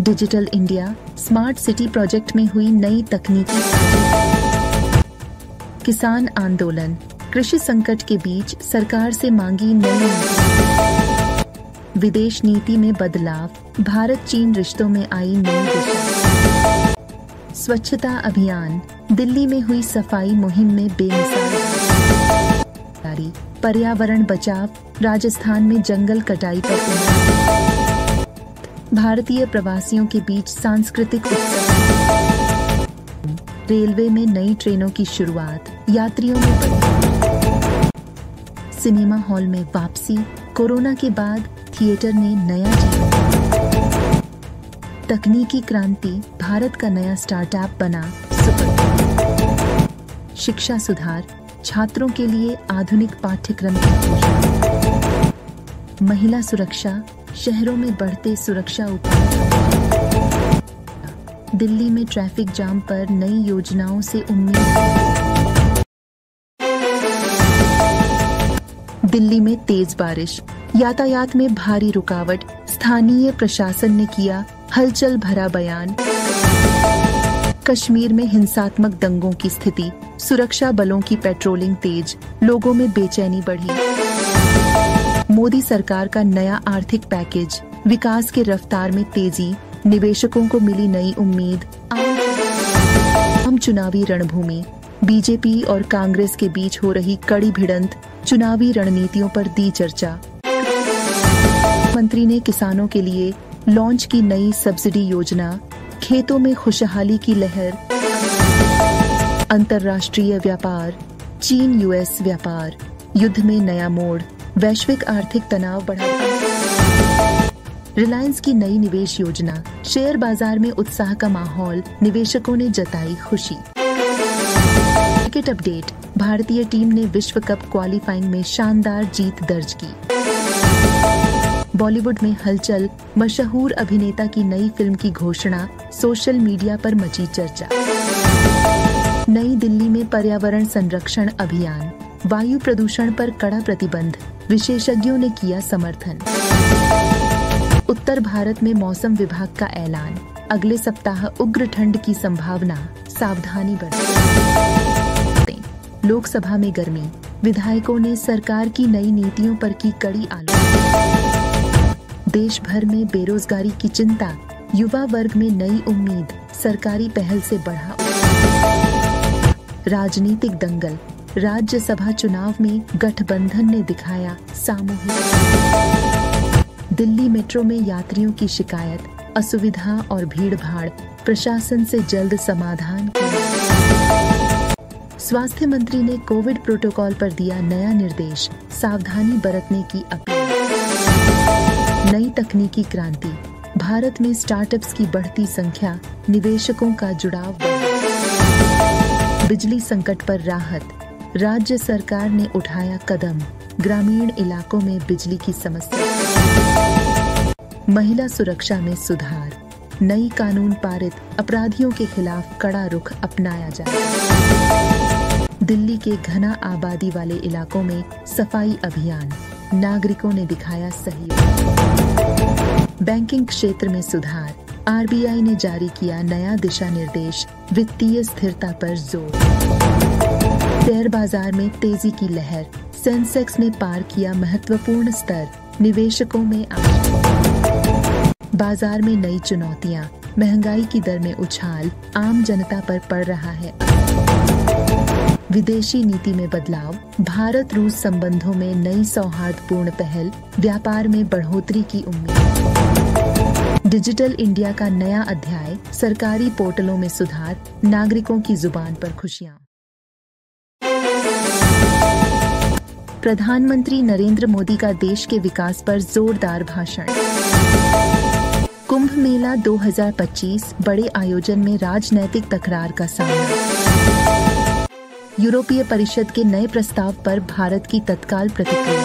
Digital India, smart city project में हुई नई तकनीकी। किसान आंदोलन, कृषि संकट के बीच सरकार से मांगी नई। विदेश नीति में बदलाव, भारत चीन रिश्तों में आई नई दिशा। स्वच्छता अभियान, दिल्ली में हुई सफाई मुहिम में बेमिसाल। पर्यावरण बचाव, राजस्थान में जंगल कटाई पर भारतीय प्रवासियों के बीच सांस्कृतिक उत्सव। रेलवे में नई ट्रेनों की शुरुआत, यात्रियों में बढ़ी। सिनेमा हॉल में वापसी, कोरोना के बाद थिएटर ने नया जीवन। तकनीकी क्रांति, भारत का नया स्टार्टअप बना सुपर। शिक्षा सुधार, छात्रों के लिए आधुनिक पाठ्यक्रम की घोषणा। महिला सुरक्षा, शहरों में बढ़ते सुरक्षा उपाय। दिल्ली में ट्रैफिक जाम पर नई योजनाओं से उम्मीद। दिल्ली में तेज बारिश, यातायात में भारी रुकावट, स्थानीय प्रशासन ने किया हलचल भरा बयान। कश्मीर में हिंसात्मक दंगों की स्थिति, सुरक्षा बलों की पेट्रोलिंग तेज, लोगों में बेचैनी बढ़ी। मोदी सरकार का नया आर्थिक पैकेज, विकास के रफ्तार में तेजी, निवेशकों को मिली नई उम्मीद। आम चुनावी रणभूमि, बीजेपी और कांग्रेस के बीच हो रही कड़ी भिड़ंत, चुनावी रणनीतियों पर दी चर्चा। मंत्री ने किसानों के लिए लॉन्च की नई सब्सिडी योजना, खेतों में खुशहाली की लहर। अंतर्राष्ट्रीय व्यापार, चीन यूएस व्यापार, युद्ध में नया मोड़, वैश्विक आर्थिक तनाव बढ़ा। रिलायंस की नई निवेश योजना, शेयर बाजार में उत्साह का माहौल, निवेशकों ने जताई खुशी। क्रिकेट अपडेट, भारतीय टीम ने विश्व कप क्वालिफाइंग में शानदार जीत दर्ज की। बॉलीवुड में हलचल, मशहूर अभिनेता की नई फिल्म की घोषणा, सोशल मीडिया पर मची चर्चा। नई दिल्ली में पर्यावरण संरक्षण अभियान, वायु प्रदूषण पर कड़ा प्रतिबंध, विशेषज्ञों ने किया समर्थन। उत्तर भारत में मौसम विभाग का ऐलान, अगले सप्ताह उग्र ठंड की संभावना, सावधानी बरतें। लोकसभा में गर्मी, विधायकों ने सरकार की नई नीतियों पर की कड़ी आलोचना। देश भर में बेरोजगारी की चिंता, युवा वर्ग में नई उम्मीद, सरकारी पहल से बढ़ा। राजनीतिक दंगल, राज्यसभा चुनाव में गठबंधन ने दिखाया सामूहिक। दिल्ली मेट्रो में यात्रियों की शिकायत, असुविधा और भीड़-भाड़, प्रशासन से जल्द समाधान। स्वास्थ्य मंत्री ने कोविड प्रोटोकॉल पर दिया नया निर्देश, सावधानी बरतने की अपील। नई तकनीकी क्रांति, भारत में स्टार्टअप्स की बढ़ती संख्या, निवेशकों का जुड़ाव बढ़ा। बिजली संकट पर राहत, राज्य सरकार ने उठाया कदम, ग्रामीण इलाकों में बिजली की समस्या। महिला सुरक्षा में सुधार, नई कानून पारित, अपराधियों के खिलाफ कड़ा रुख अपनाया जाए। दिल्ली के घना आबादी वाले इलाकों में सफाई अभियान, नागरिकों ने दिखाया सहयोग। बैंकिंग क्षेत्र में सुधार, आरबीआई ने जारी किया नया दिशा निर्देश, वित्तीय स्थिरता पर जोर। शेयर बाजार में तेजी की लहर, सेंसेक्स ने पार किया महत्वपूर्ण स्तर, निवेशकों में आशा। बाजार में नई चुनौतियां, महंगाई की दर में उछाल, आम जनता पर पड़ रहा है। विदेशी नीति में बदलाव, भारत रूस संबंधों में नई सौहार्दपूर्ण पहल, व्यापार में बढ़ोतरी की उम्मीद। डिजिटल इंडिया का नया अध्याय, सरकारी पोर्टलों में सुधार, नागरिकों की जुबान पर खुशियां। प्रधानमंत्री नरेंद्र मोदी का देश के विकास पर जोरदार भाषण। कुंभ मेला 2025 बड़े आयोजन में राजनैतिक तकरार का सामना। यूरोपीय परिषद के नए प्रस्ताव पर भारत की तत्काल प्रतिक्रिया।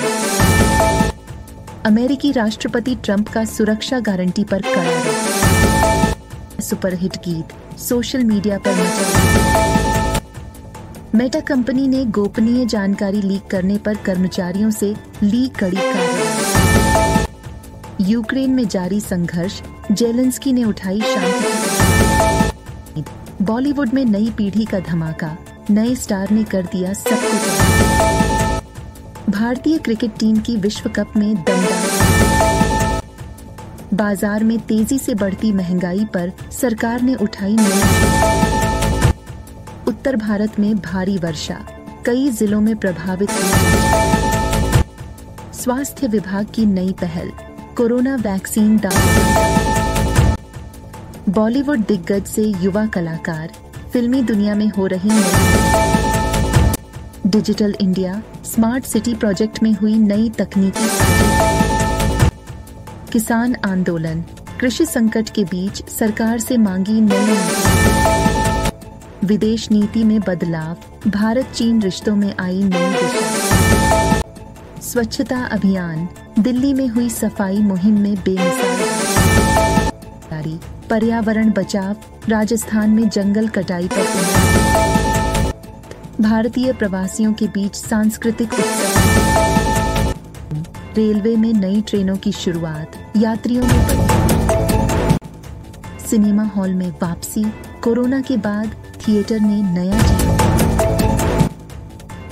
अमेरिकी राष्ट्रपति ट्रंप का सुरक्षा गारंटी पर कड़ा रोक। सुपरहिट गीत सोशल मीडिया पर मचा। मेटा कंपनी ने गोपनीय जानकारी लीक करने पर कर्मचारियों से ली कड़ी कार्रवाई। यूक्रेन में जारी संघर्ष, जेलेंस्की ने उठाई शांति। बॉलीवुड में नई पीढ़ी का धमाका, नए स्टार ने कर दिया सब कुछ। भारतीय क्रिकेट टीम की विश्व कप में दमदार। बाजार में तेजी से बढ़ती महंगाई पर सरकार ने उठाई नई। उत्तर भारत में भारी वर्षा, कई जिलों में प्रभावित हुई। स्वास्थ्य विभाग की नई पहल, कोरोना वैक्सीन दावा। बॉलीवुड दिग्गज से युवा कलाकार, फिल्मी दुनिया में हो रही नई। Digital India smart city project में हुई नई तकनीकी साझेदारी। किसान आंदोलन, कृषि संकट के बीच सरकार से मांगी नई नीति। विदेश नीति में बदलाव, भारत चीन रिश्तों में आई नई दिशा। स्वच्छता अभियान, दिल्ली में हुई सफाई मुहिम में बेमिसाल। पर्यावरण बचाव, राजस्थान में जंगल कटाई पर। भारतीय प्रवासियों के बीच सांस्कृतिक उत्सव। रेलवे में नई ट्रेनों की शुरुआत, यात्रियों में। सिनेमा हॉल में वापसी, कोरोना के बाद थिएटर ने नया जीवन।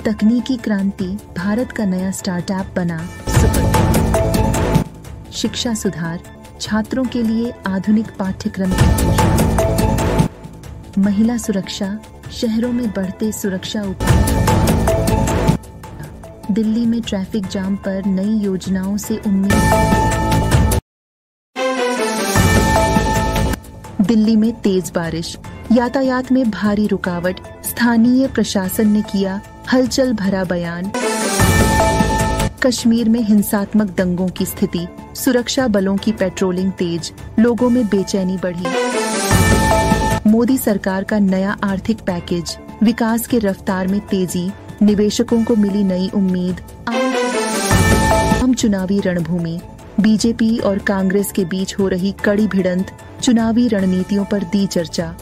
तकनीकी क्रांति, भारत का नया स्टार्टअप बना सुपर। शिक्षा सुधार, छात्रों के लिए आधुनिक पाठ्यक्रम की घोषणा। महिला सुरक्षा, शहरों में बढ़ते सुरक्षा उपाय। दिल्ली में ट्रैफिक जाम पर नई योजनाओं से उम्मीद। दिल्ली में तेज बारिश, यातायात में भारी रुकावट, स्थानीय प्रशासन ने किया हलचल भरा बयान। कश्मीर में हिंसात्मक दंगों की स्थिति, सुरक्षा बलों की पेट्रोलिंग तेज, लोगों में बेचैनी बढ़ी। मोदी सरकार का नया आर्थिक पैकेज, विकास के रफ्तार में तेजी, निवेशकों को मिली नई उम्मीद। आम चुनावी रणभूमि, बीजेपी और कांग्रेस के बीच हो रही कड़ी भिड़ंत, चुनावी रणनीतियों पर दी चर्चा।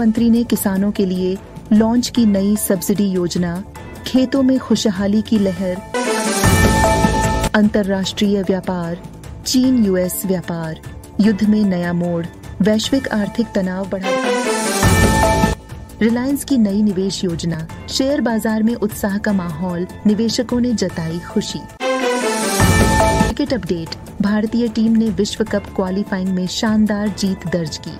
मंत्री ने किसानों के लिए लॉन्च की नई सब्सिडी योजना, खेतों में खुशहाली की लहर। अंतर्राष्ट्रीय व्यापार, चीन यूएस व्यापार, युद्ध में नया मोड़, वैश्विक आर्थिक तनाव बढ़ा। रिलायंस की नई निवेश योजना, शेयर बाजार में उत्साह का माहौल, निवेशकों ने जताई खुशी। क्रिकेट अपडेट, भारतीय टीम ने विश्व कप क्वालिफाइंग में शानदार जीत दर्ज की।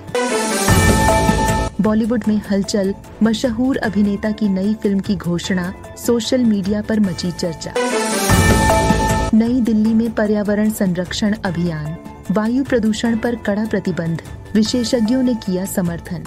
बॉलीवुड में हलचल, मशहूर अभिनेता की नई फिल्म की घोषणा, सोशल मीडिया पर मची चर्चा। नई दिल्ली में पर्यावरण संरक्षण अभियान, वायु प्रदूषण पर कड़ा प्रतिबंध, विशेषज्ञों ने किया समर्थन।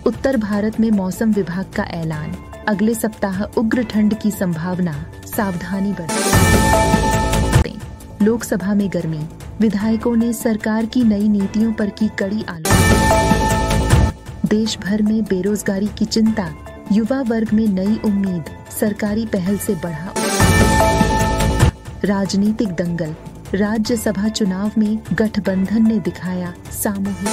उत्तर भारत में मौसम विभाग का ऐलान, अगले सप्ताह उग्र ठंड की संभावना, सावधानी बरतें। लोकसभा में गर्मी, विधायकों ने सरकार की नई नीतियों पर की कड़ी आलोचना। देश भर में बेरोजगारी की चिंता, युवा वर्ग में नई उम्मीद, सरकारी पहल से बढ़ा। राजनीतिक दंगल, राज्यसभा चुनाव में गठबंधन ने दिखाया सामूहिक।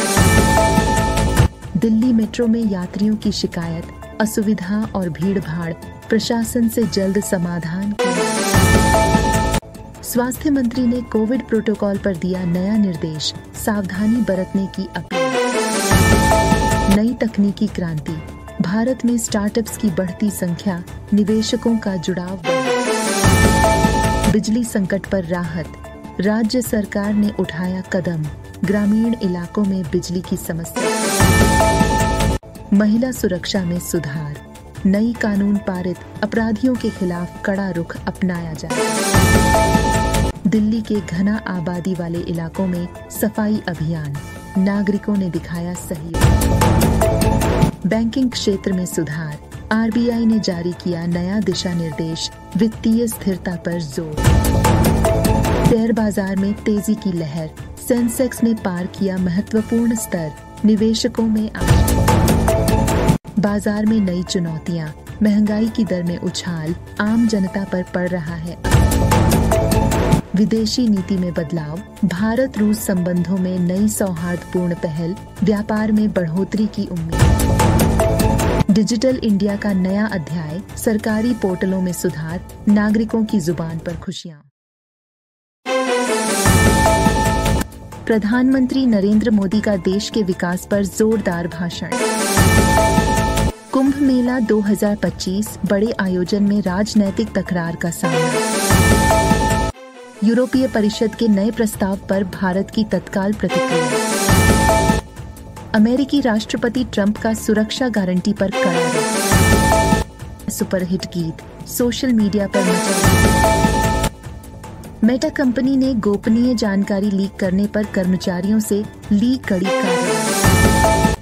दिल्ली मेट्रो में यात्रियों की शिकायत, असुविधा और भीड़-भाड़, प्रशासन से जल्द समाधान किया। स्वास्थ्य मंत्री ने कोविड प्रोटोकॉल पर दिया नया निर्देश, सावधानी बरतने की अपील। नई तकनीकी क्रांति, भारत में स्टार्टअप्स की बढ़ती संख्या, निवेशकों का जुड़ाव बढ़ा। बिजली संकट पर राहत, राज्य सरकार ने उठाया कदम, ग्रामीण इलाकों में बिजली की समस्या। महिला सुरक्षा में सुधार, नई कानून पारित, अपराधियों के खिलाफ कड़ा रुख अपनाया जाए। दिल्ली के घना आबादी वाले इलाकों में सफाई अभियान, नागरिकों ने दिखाया सहयोग। बैंकिंग क्षेत्र में सुधार, आरबीआई ने जारी किया नया दिशा निर्देश, वित्तीय स्थिरता पर जोर। शेयर बाजार में तेजी की लहर, सेंसेक्स ने पार किया महत्वपूर्ण स्तर, निवेशकों में आशा। बाजार में नई चुनौतियां, महंगाई की दर में उछाल, आम जनता पर पड़ रहा है। विदेशी नीति में बदलाव, भारत रूस संबंधों में नई सौहार्दपूर्ण पहल, व्यापार में बढ़ोतरी की उम्मीद। डिजिटल इंडिया का नया अध्याय, सरकारी पोर्टलों में सुधार, नागरिकों की जुबान पर खुशियां। प्रधानमंत्री नरेंद्र मोदी का देश के विकास पर जोरदार भाषण। कुंभ मेला 2025 बड़े आयोजन में राजनैतिक तकरार का सामना। यूरोपीय परिषद के नए प्रस्ताव पर भारत की तत्काल प्रतिक्रिया। अमेरिकी राष्ट्रपति ट्रंप का सुरक्षा गारंटी पर कड़ा। सुपरहिट गीत सोशल मीडिया पर मचा। मेटा कंपनी ने गोपनीय जानकारी लीक करने पर कर्मचारियों से ली कड़ी कार्रवाई।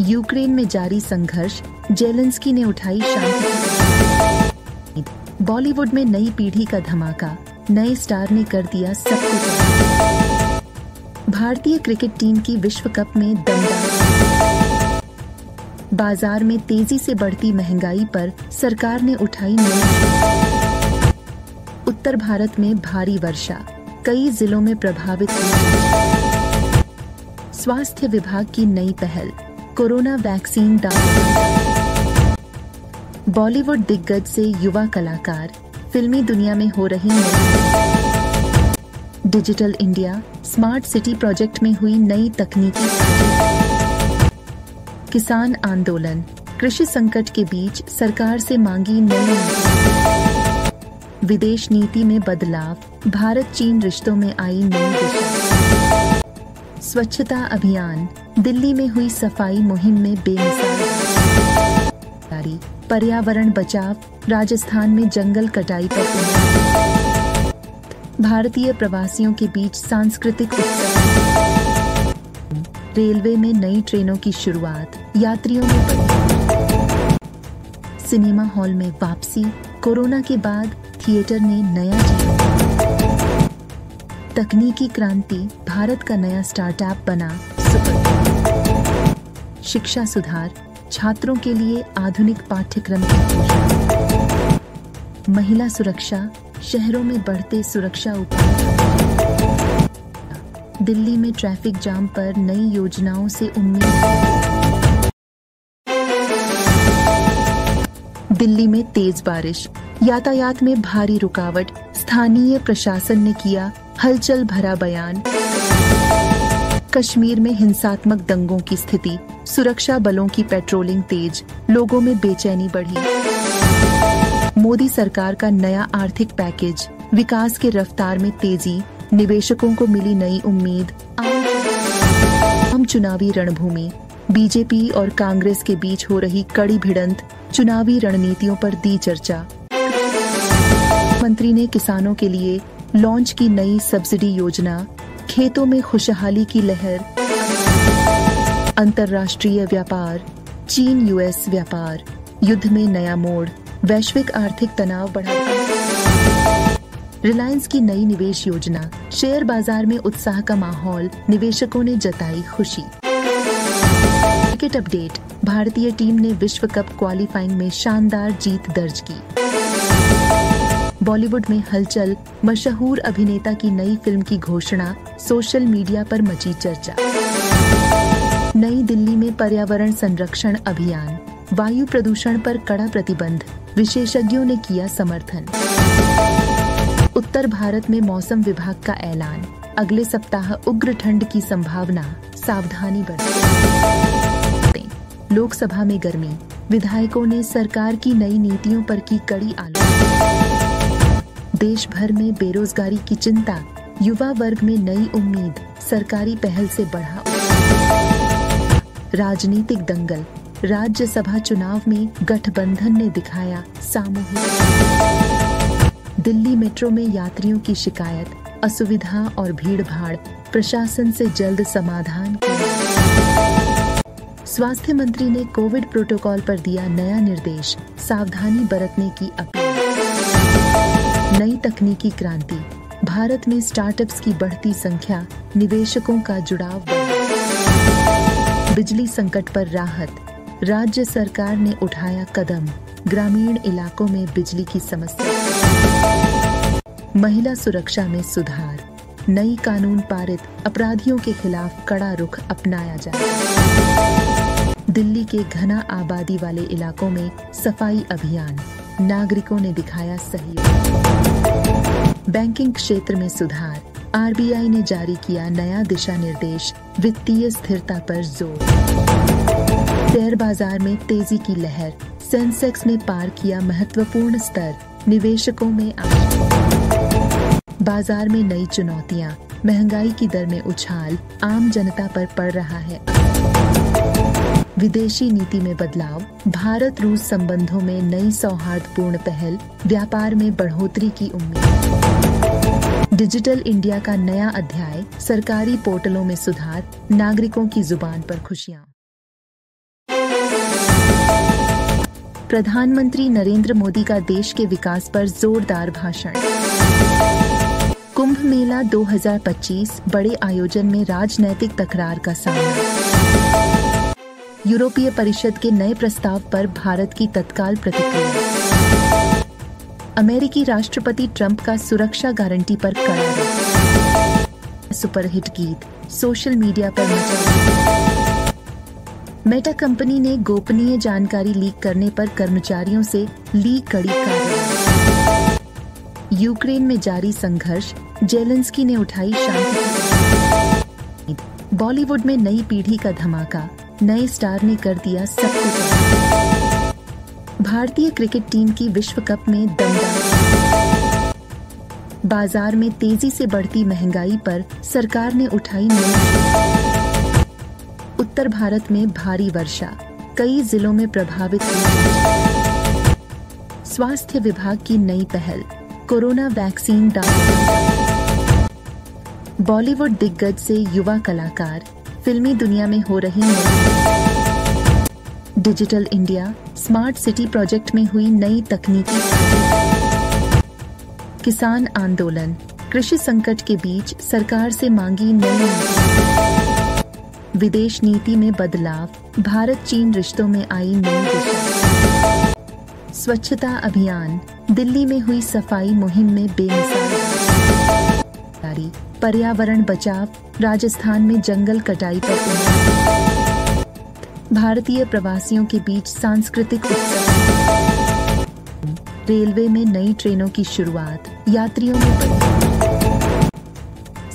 यूक्रेन में जारी संघर्ष, जेलेंस्की ने उठाई शांति। बॉलीवुड में नई पीढ़ी का धमाका, नए स्टार ने कर दिया सब कुछ। भारतीय क्रिकेट टीम की विश्व कप में दमदार। बाजार में तेजी से बढ़ती महंगाई पर सरकार ने उठाई नई। उत्तर भारत में भारी वर्षा, कई जिलों में प्रभावित हुई। स्वास्थ्य विभाग की नई पहल, कोरोना वैक्सीन दाखिल। बॉलीवुड दिग्गज से युवा कलाकार, फिल्मी दुनिया में हो रही नई। Digital India smart city project में हुई नई तकनीकी। किसान आंदोलन, कृषि संकट के बीच सरकार से मांगी नई। विदेश नीति में बदलाव, भारत चीन रिश्तों में आई नई दिशा। स्वच्छता अभियान, दिल्ली में हुई सफाई मुहिम में बेमिसाल। पर्यावरण बचाव, राजस्थान में जंगल कटाई पर। भारतीय प्रवासियों के बीच सांस्कृतिक उत्सव। रेलवे में नई ट्रेनों की शुरुआत, यात्रियों में बढ़ी। सिनेमा हॉल में वापसी, कोरोना के बाद थिएटर ने नया जीवन। तकनीकी क्रांति, भारत का नया स्टार्टअप बना सुपर। शिक्षा सुधार, छात्रों के लिए आधुनिक पाठ्यक्रम की घोषणा। महिला सुरक्षा, शहरों में बढ़ते सुरक्षा उपाय। दिल्ली में ट्रैफिक जाम पर नई योजनाओं से उम्मीद। दिल्ली में तेज बारिश, यातायात में भारी रुकावट, स्थानीय प्रशासन ने किया हलचल भरा बयान। कश्मीर में हिंसात्मक दंगों की स्थिति, सुरक्षा बलों की पेट्रोलिंग तेज, लोगों में बेचैनी बढ़ी। मोदी सरकार का नया आर्थिक पैकेज, विकास के रफ्तार में तेजी, निवेशकों को मिली नई उम्मीद। आम चुनावी रणभूमि, बीजेपी और कांग्रेस के बीच हो रही कड़ी भिड़ंत, चुनावी रणनीतियों पर दी चर्चा। मंत्री ने किसानों के लिए लॉन्च की नई सब्सिडी योजना, खेतों में खुशहाली की लहर। अंतर्राष्ट्रीय व्यापार, चीन यूएस व्यापार युद्ध में नया मोड़, वैश्विक आर्थिक तनाव बढ़ा। रिलायंस की नई निवेश योजना, शेयर बाजार में उत्साह का माहौल, निवेशकों ने जताई खुशी। क्रिकेट अपडेट, भारतीय टीम ने विश्व कप क्वालिफाइंग में शानदार जीत दर्ज की। बॉलीवुड में हलचल, मशहूर अभिनेता की नई फिल्म की घोषणा, सोशल मीडिया पर मची चर्चा। नई दिल्ली में पर्यावरण संरक्षण अभियान, वायु प्रदूषण पर कड़ा प्रतिबंध, विशेषज्ञों ने किया समर्थन। उत्तर भारत में मौसम विभाग का ऐलान, अगले सप्ताह उग्र ठंड की संभावना, सावधानी बरतें। लोकसभा में गर्मी, विधायकों ने सरकार की नई नीतियों पर की कड़ी आलोचना। देश भर में बेरोजगारी की चिंता, युवा वर्ग में नई उम्मीद, सरकारी पहल से बढ़ा। राजनीतिक दंगल, राज्यसभा चुनाव में गठबंधन ने दिखाया सामूहिक। दिल्ली मेट्रो में यात्रियों की शिकायत, असुविधा और भीड़भाड़, प्रशासन से जल्द समाधान किया। स्वास्थ्य मंत्री ने कोविड प्रोटोकॉल पर दिया नया निर्देश, सावधानी बरतने की अपील। नई तकनीकी क्रांति, भारत में स्टार्टअप्स की बढ़ती संख्या, निवेशकों का जुड़ाव बढ़ा। बिजली संकट पर राहत, राज्य सरकार ने उठाया कदम, ग्रामीण इलाकों में बिजली की समस्या। महिला सुरक्षा में सुधार, नई कानून पारित, अपराधियों के खिलाफ कड़ा रुख अपनाया जाए। दिल्ली के घना आबादी वाले इलाकों में सफाई अभियान, नागरिकों ने दिखाया सहयोग। बैंकिंग क्षेत्र में सुधार, आरबीआई ने जारी किया नया दिशा निर्देश, वित्तीय स्थिरता पर जोर। शेयर बाजार में तेजी की लहर, सेंसेक्स ने पार किया महत्वपूर्ण स्तर, निवेशकों में आशा। बाजार में नई चुनौतियां, महंगाई की दर में उछाल, आम जनता पर पड़ रहा है। विदेशी नीति में बदलाव, भारत रूस संबंधों में नई सौहार्दपूर्ण पहल, व्यापार में बढ़ोतरी की उम्मीद। डिजिटल इंडिया का नया अध्याय, सरकारी पोर्टलों में सुधार, नागरिकों की जुबान पर खुशियां। प्रधानमंत्री नरेंद्र मोदी का देश के विकास पर जोरदार भाषण। कुंभ मेला 2025 बड़े आयोजन में राजनैतिक तकरार का सामना। यूरोपीय परिषद के नए प्रस्ताव पर भारत की तत्काल प्रतिक्रिया। अमेरिकी राष्ट्रपति ट्रंप का सुरक्षा गारंटी पर कड़ा रोक। सुपरहिट गीत सोशल मीडिया पर मचा। मेटा कंपनी ने गोपनीय जानकारी लीक करने पर कर्मचारियों से ली कड़ी कार्रवाई। यूक्रेन में जारी संघर्ष, जेलेंस्की ने उठाई शांति। बॉलीवुड में नई पीढ़ी का धमाका, नए स्टार ने कर दिया सब कुछ। भारतीय क्रिकेट टीम की विश्व कप में दमदार। बाजार में तेजी से बढ़ती महंगाई पर सरकार ने उठाई नई। उत्तर भारत में भारी वर्षा, कई जिलों में प्रभावित हुई। स्वास्थ्य विभाग की नई पहल, कोरोना वैक्सीन डाल। बॉलीवुड दिग्गज से युवा कलाकार, फिल्मी दुनिया में हो रही नई। Digital India smart city project में हुई नई तकनीकी। किसान आंदोलन, कृषि संकट के बीच सरकार से मांगी नई। विदेश नीति में बदलाव, भारत चीन रिश्तों में आई नई दिशा। स्वच्छता अभियान, दिल्ली में हुई सफाई मुहिम में बेमिसाल। पर्यावरण बचाव, राजस्थान में जंगल कटाई पर। भारतीय प्रवासियों के बीच सांस्कृतिक उत्सव। रेलवे में नई ट्रेनों की शुरुआत, यात्रियों में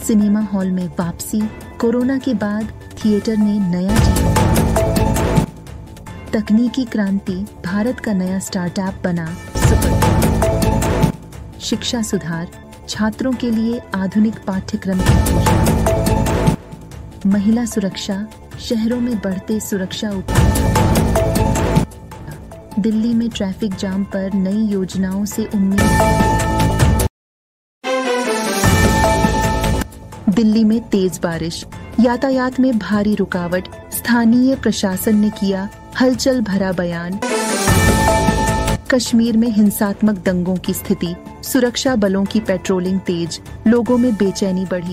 सिनेमा हॉल में वापसी, कोरोना के बाद थिएटर ने नया जीवन। तकनीकी क्रांति, भारत का नया स्टार्टअप बना सुपर। शिक्षा सुधार, छात्रों के लिए आधुनिक पाठ्यक्रम की घोषणा। महिला सुरक्षा, शहरों में बढ़ते सुरक्षा उपाय। दिल्ली में ट्रैफिक जाम पर नई योजनाओं से उम्मीद। दिल्ली में तेज बारिश, यातायात में भारी रुकावट, स्थानीय प्रशासन ने किया हलचल भरा बयान। कश्मीर में हिंसात्मक दंगों की स्थिति, सुरक्षा बलों की पेट्रोलिंग तेज, लोगों में बेचैनी बढ़ी।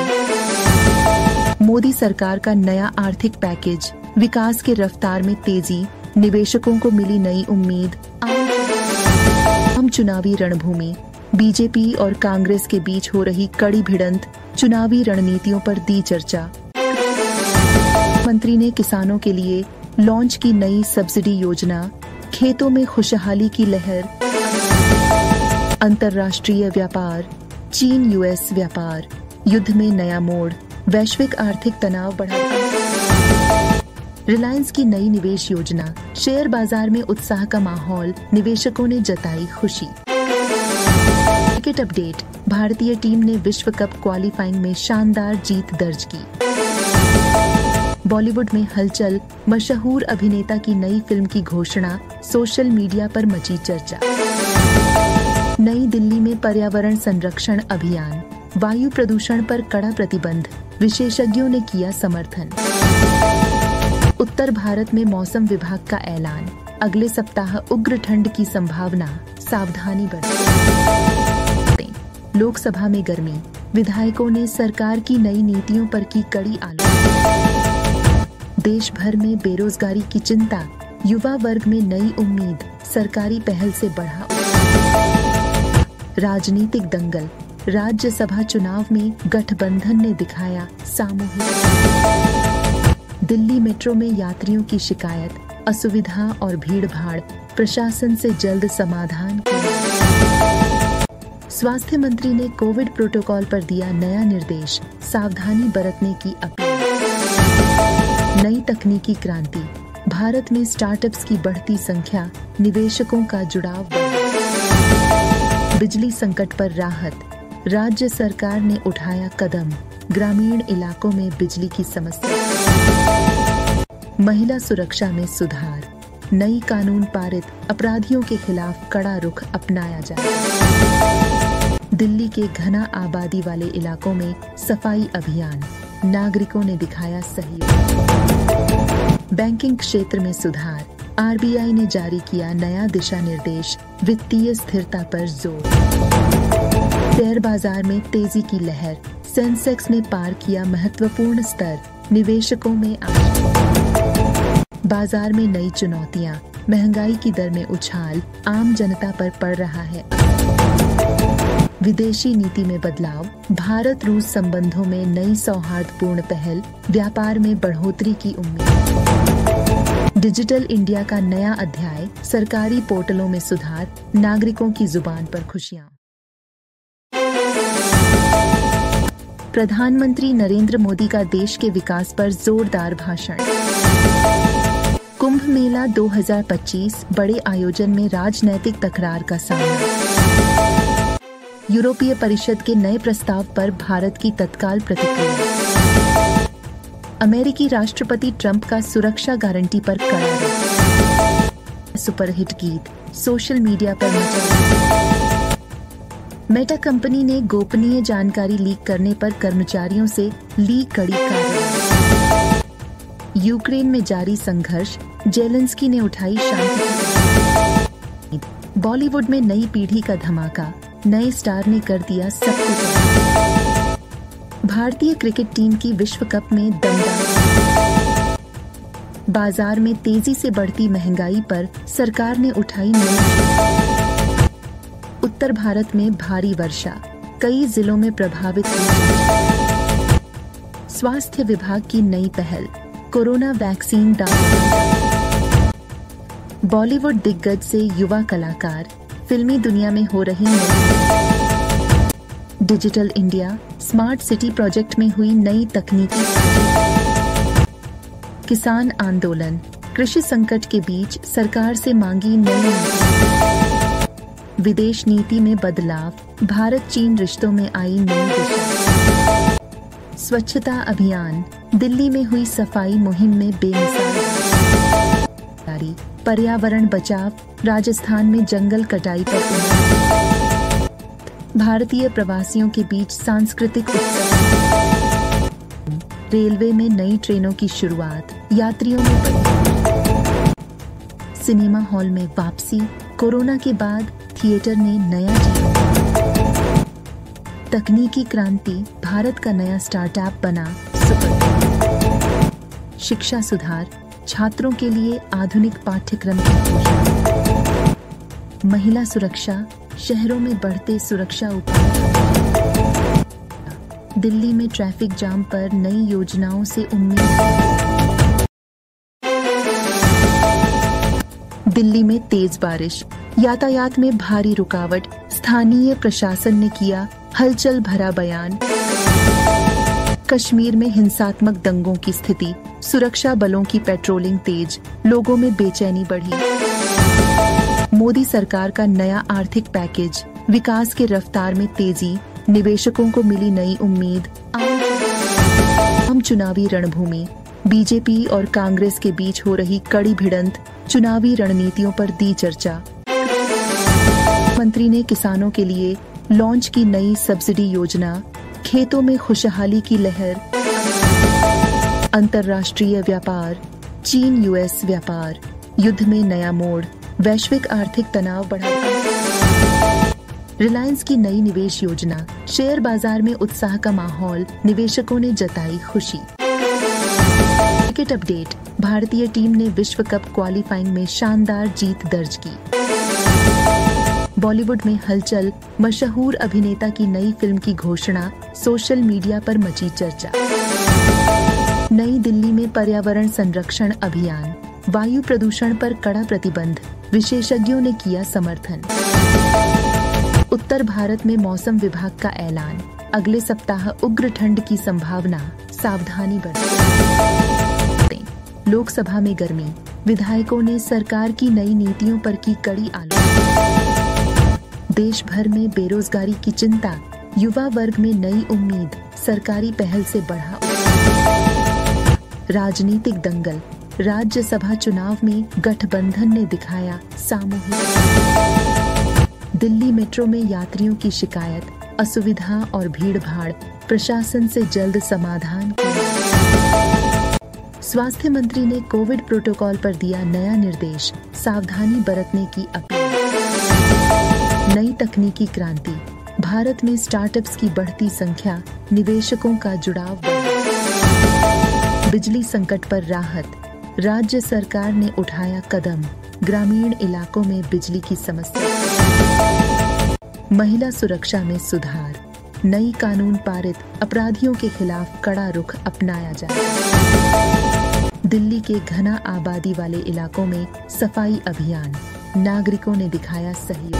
मोदी सरकार का नया आर्थिक पैकेज, विकास के रफ्तार में तेजी, निवेशकों को मिली नई उम्मीद। आम चुनावी रणभूमि, बीजेपी और कांग्रेस के बीच हो रही कड़ी भिड़ंत, चुनावी रणनीतियों पर दी चर्चा। मंत्री ने किसानों के लिए लॉन्च की नई सब्सिडी योजना, खेतों में खुशहाली की लहर। अंतर्राष्ट्रीय व्यापार, चीन यूएस व्यापार युद्ध में नया मोड़, वैश्विक आर्थिक तनाव बढ़ा। रिलायंस की नई निवेश योजना, शेयर बाजार में उत्साह का माहौल, निवेशकों ने जताई खुशी। क्रिकेट अपडेट, भारतीय टीम ने विश्व कप क्वालिफाइंग में शानदार जीत दर्ज की। बॉलीवुड में हलचल, मशहूर अभिनेता की नई फिल्म की घोषणा, सोशल मीडिया पर मची चर्चा। नई दिल्ली में पर्यावरण संरक्षण अभियान, वायु प्रदूषण पर कड़ा प्रतिबंध, विशेषज्ञों ने किया समर्थन। उत्तर भारत में मौसम विभाग का ऐलान, अगले सप्ताह उग्र ठंड की संभावना, सावधानी बरतें। लोकसभा में गर्मी, विधायकों ने सरकार की नई नीतियों पर की कड़ी आलोचना। देश भर में बेरोजगारी की चिंता, युवा वर्ग में नई उम्मीद, सरकारी पहल से बढ़ा। राजनीतिक दंगल, राज्यसभा चुनाव में गठबंधन ने दिखाया सामूहिक। दिल्ली मेट्रो में यात्रियों की शिकायत, असुविधा और भीड़भाड़, प्रशासन से जल्द समाधान किया। स्वास्थ्य मंत्री ने कोविड प्रोटोकॉल पर दिया नया निर्देश, सावधानी बरतने की अपील। नई तकनीकी क्रांति, भारत में स्टार्टअप्स की बढ़ती संख्या, निवेशकों का जुड़ाव बढ़ा। बिजली संकट पर राहत, राज्य सरकार ने उठाया कदम, ग्रामीण इलाकों में बिजली की समस्या। महिला सुरक्षा में सुधार, नई कानून पारित, अपराधियों के खिलाफ कड़ा रुख अपनाया जाए। दिल्ली के घना आबादी वाले इलाकों में सफाई अभियान, नागरिकों ने दिखाया सहयोग। बैंकिंग क्षेत्र में सुधार, आरबीआई ने जारी किया नया दिशा निर्देश, वित्तीय स्थिरता पर जोर। शेयर बाजार में तेजी की लहर, सेंसेक्स ने पार किया महत्वपूर्ण स्तर, निवेशकों में आशा। बाजार में नई चुनौतियां, महंगाई की दर में उछाल, आम जनता पर पड़ रहा है असर। विदेशी नीति में बदलाव, भारत रूस संबंधों में नई सौहार्दपूर्ण पहल, व्यापार में बढ़ोतरी की उम्मीद। डिजिटल इंडिया का नया अध्याय, सरकारी पोर्टलों में सुधार, नागरिकों की जुबान पर खुशियां। प्रधानमंत्री नरेंद्र मोदी का देश के विकास पर जोरदार भाषण। कुंभ मेला 2025 बड़े आयोजन में राजनैतिक तकरार का सामना। यूरोपीय परिषद के नए प्रस्ताव पर भारत की तत्काल प्रतिक्रिया। अमेरिकी राष्ट्रपति ट्रंप का सुरक्षा गारंटी पर कड़ा रोक। सुपरहिट गीत सोशल मीडिया पर मचा। मेटा कंपनी ने गोपनीय जानकारी लीक करने पर कर्मचारियों से ली कड़ी कार्रवाई। यूक्रेन में जारी संघर्ष, जेलेंस्की ने उठाई शांति। बॉलीवुड में नई पीढ़ी का धमाका, नए स्टार ने कर दिया सब कुछ। भारतीय क्रिकेट टीम की विश्व कप में दमदार। बाजार में तेजी से बढ़ती महंगाई पर सरकार ने उठाई नई। उत्तर भारत में भारी वर्षा, कई जिलों में प्रभावित हुई। स्वास्थ्य विभाग की नई पहल, कोरोना वैक्सीन डाल। बॉलीवुड दिग्गज से युवा कलाकार, फिल्मी दुनिया में हो रही नई। Digital India smart city project में हुई नई तकनीकी। किसान आंदोलन, कृषि संकट के बीच सरकार से मांगी नई नीति। विदेश नीति में बदलाव, भारत चीन रिश्तों में आई नई दिशा। स्वच्छता अभियान, दिल्ली में हुई सफाई मुहिम में बेमिसाल। पर्यावरण बचाव, राजस्थान में जंगल कटाई पर। भारतीय प्रवासियों के बीच सांस्कृतिक उत्सव। रेलवे में नई ट्रेनों की शुरुआत, यात्रियों में बढ़ी। सिनेमा हॉल में वापसी, कोरोना के बाद थिएटर ने नया जीवन। तकनीकी क्रांति, भारत का नया स्टार्टअप बना सुपर। शिक्षा सुधार, छात्रों के लिए आधुनिक पाठ्यक्रम की घोषणा। महिला सुरक्षा, शहरों में बढ़ते सुरक्षा उपाय। दिल्ली में ट्रैफिक जाम पर नई योजनाओं से उम्मीद। दिल्ली में तेज बारिश, यातायात में भारी रुकावट, स्थानीय प्रशासन ने किया हलचल भरा बयान। कश्मीर में हिंसात्मक दंगों की स्थिति, सुरक्षा बलों की पेट्रोलिंग तेज, लोगों में बेचैनी बढ़ी। मोदी सरकार का नया आर्थिक पैकेज, विकास के रफ्तार में तेजी, निवेशकों को मिली नई उम्मीद। हम चुनावी रणभूमि, बीजेपी और कांग्रेस के बीच हो रही कड़ी भिड़ंत, चुनावी रणनीतियों पर दी चर्चा। मंत्री ने किसानों के लिए लॉन्च की नई सब्सिडी योजना, खेतों में खुशहाली की लहर। अंतर्राष्ट्रीय व्यापार, चीन यूएस व्यापार, युद्ध में नया मोड़, वैश्विक आर्थिक तनाव बढ़ा। रिलायंस की नई निवेश योजना, शेयर बाजार में उत्साह का माहौल, निवेशकों ने जताई खुशी। क्रिकेट अपडेट, भारतीय टीम ने विश्व कप क्वालिफाइंग में शानदार जीत दर्ज की। बॉलीवुड में हलचल, मशहूर अभिनेता की नई फिल्म की घोषणा, सोशल मीडिया पर मची चर्चा। नई दिल्ली में पर्यावरण संरक्षण अभियान, वायु प्रदूषण पर कड़ा प्रतिबंध, विशेषज्ञों ने किया समर्थन। उत्तर भारत में मौसम विभाग का ऐलान, अगले सप्ताह उग्र ठंड की संभावना, सावधानी बरतें। लोकसभा में गर्मी, विधायकों ने सरकार की नई नीतियों पर की कड़ी आलोचना। देश भर में बेरोजगारी की चिंता, युवा वर्ग में नई उम्मीद, सरकारी पहल से बढ़ा। राजनीतिक दंगल, राज्यसभा चुनाव में गठबंधन ने दिखाया सामूहिक। दिल्ली मेट्रो में यात्रियों की शिकायत, असुविधा और भीड़ भाड़, प्रशासन से जल्द समाधान किया। स्वास्थ्य मंत्री ने कोविड प्रोटोकॉल पर दिया नया निर्देश, सावधानी बरतने की अपील। नई तकनीकी क्रांति, भारत में स्टार्टअप्स की बढ़ती संख्या, निवेशकों का जुड़ाव बढ़ा। बिजली संकट पर राहत, राज्य सरकार ने उठाया कदम, ग्रामीण इलाकों में बिजली की समस्या। महिला सुरक्षा में सुधार, नई कानून पारित, अपराधियों के खिलाफ कड़ा रुख अपनाया जाएगा। दिल्ली के घना आबादी वाले इलाकों में सफाई अभियान, नागरिकों ने दिखाया सहयोग।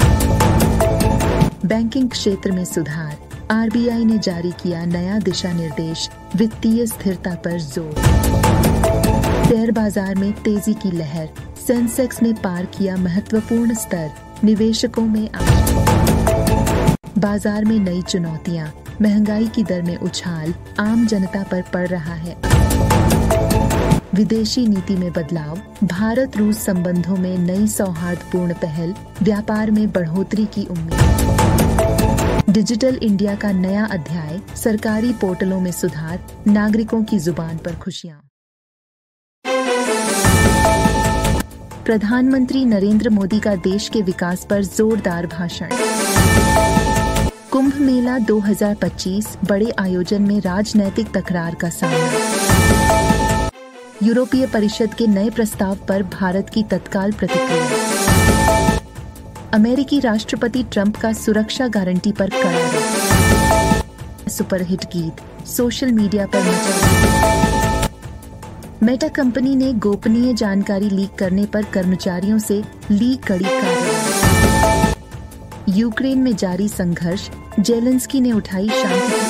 बैंकिंग क्षेत्र में सुधार, आरबीआई ने जारी किया नया दिशा निर्देश, वित्तीय स्थिरता पर जोर। शेयर बाजार में तेजी की लहर, सेंसेक्स ने पार किया महत्वपूर्ण स्तर, निवेशकों में आशा। बाजार में नई चुनौतियां, महंगाई की दर में उछाल, आम जनता पर पड़ रहा है। विदेशी नीति में बदलाव, भारत रूस संबंधों में नई सौहार्दपूर्ण पहल, व्यापार में बढ़ोतरी की उम्मीद। डिजिटल इंडिया का नया अध्याय, सरकारी पोर्टलों में सुधार, नागरिकों की जुबान पर खुशियां। प्रधानमंत्री नरेंद्र मोदी का देश के विकास पर जोरदार भाषण। कुंभ मेला 2025 बड़े आयोजन में राजनैतिक तकरार का सामना। यूरोपीय परिषद के नए प्रस्ताव पर भारत की तत्काल प्रतिक्रिया। अमेरिकी राष्ट्रपति ट्रंप का सुरक्षा गारंटी पर कड़ा रोक। सुपरहिट गीत सोशल मीडिया पर मचा। मेटा कंपनी ने गोपनीय जानकारी लीक करने पर कर्मचारियों से ली कड़ी कार्रवाई। यूक्रेन में जारी संघर्ष, जेलेंस्की ने उठाई शांति।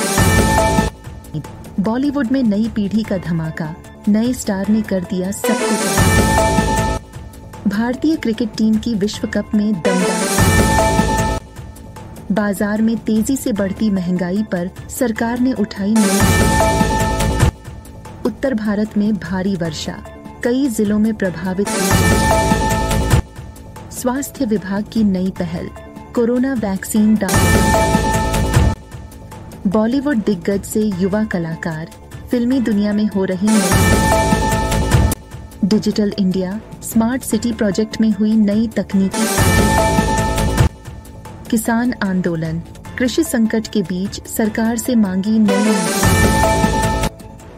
बॉलीवुड में नई पीढ़ी का धमाका, नए स्टार ने कर दिया सब कुछ। भारतीय क्रिकेट टीम की विश्व कप में दमदार। बाजार में तेजी से बढ़ती महंगाई पर सरकार ने उठाई नई। उत्तर भारत में भारी वर्षा, कई जिलों में प्रभावित हुई। स्वास्थ्य विभाग की नई पहल, कोरोना वैक्सीन डाल। बॉलीवुड दिग्गज से युवा कलाकार, फिल्मी दुनिया में हो रही नई। Digital India smart city project में हुई नई तकनीकी। किसान आंदोलन, कृषि संकट के बीच सरकार से मांगी नई।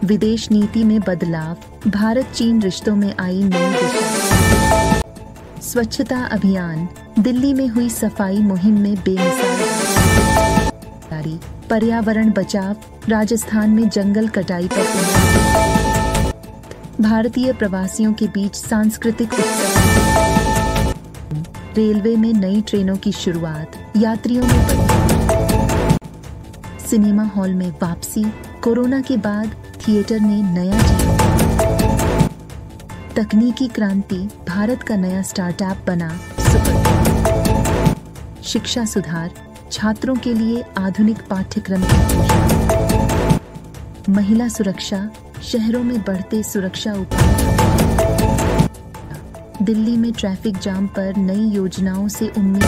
विदेश नीति में बदलाव, भारत चीन रिश्तों में आई नई दिशा। स्वच्छता अभियान, दिल्ली में हुई सफाई मुहिम में बेमिसाल। पर्यावरण बचाव, राजस्थान में जंगल कटाई पर। भारतीय प्रवासियों के बीच सांस्कृतिक उत्सव। रेलवे में नई ट्रेनों की शुरुआत, यात्रियों में बढ़ी। सिनेमा हॉल में वापसी, कोरोना के बाद थिएटर ने नया जीवन। तकनीकी क्रांति, भारत का नया स्टार्टअप बना सुपर। शिक्षा सुधार, छात्रों के लिए आधुनिक पाठ्यक्रम की घोषणा। महिला सुरक्षा, शहरों में बढ़ते सुरक्षा उपाय। दिल्ली में ट्रैफिक जाम पर नई योजनाओं से उम्मीद।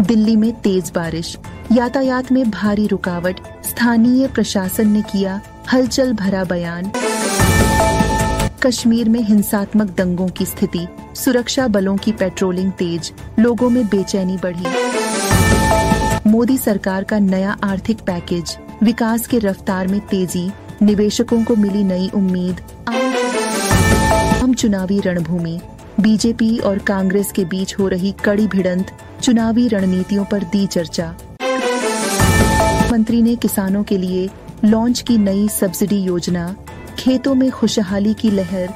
दिल्ली में तेज बारिश, यातायात में भारी रुकावट, स्थानीय प्रशासन ने किया हलचल भरा बयान। कश्मीर में हिंसात्मक दंगों की स्थिति, सुरक्षा बलों की पेट्रोलिंग तेज, लोगों में बेचैनी बढ़ी। मोदी सरकार का नया आर्थिक पैकेज, विकास के रफ्तार में तेजी, निवेशकों को मिली नई उम्मीद। हम चुनावी रणभूमि, बीजेपी और कांग्रेस के बीच हो रही कड़ी भिड़ंत, चुनावी रणनीतियों पर दी चर्चा। मंत्री ने किसानों के लिए लॉन्च की नई सब्सिडी योजना, खेतों में खुशहाली की लहर।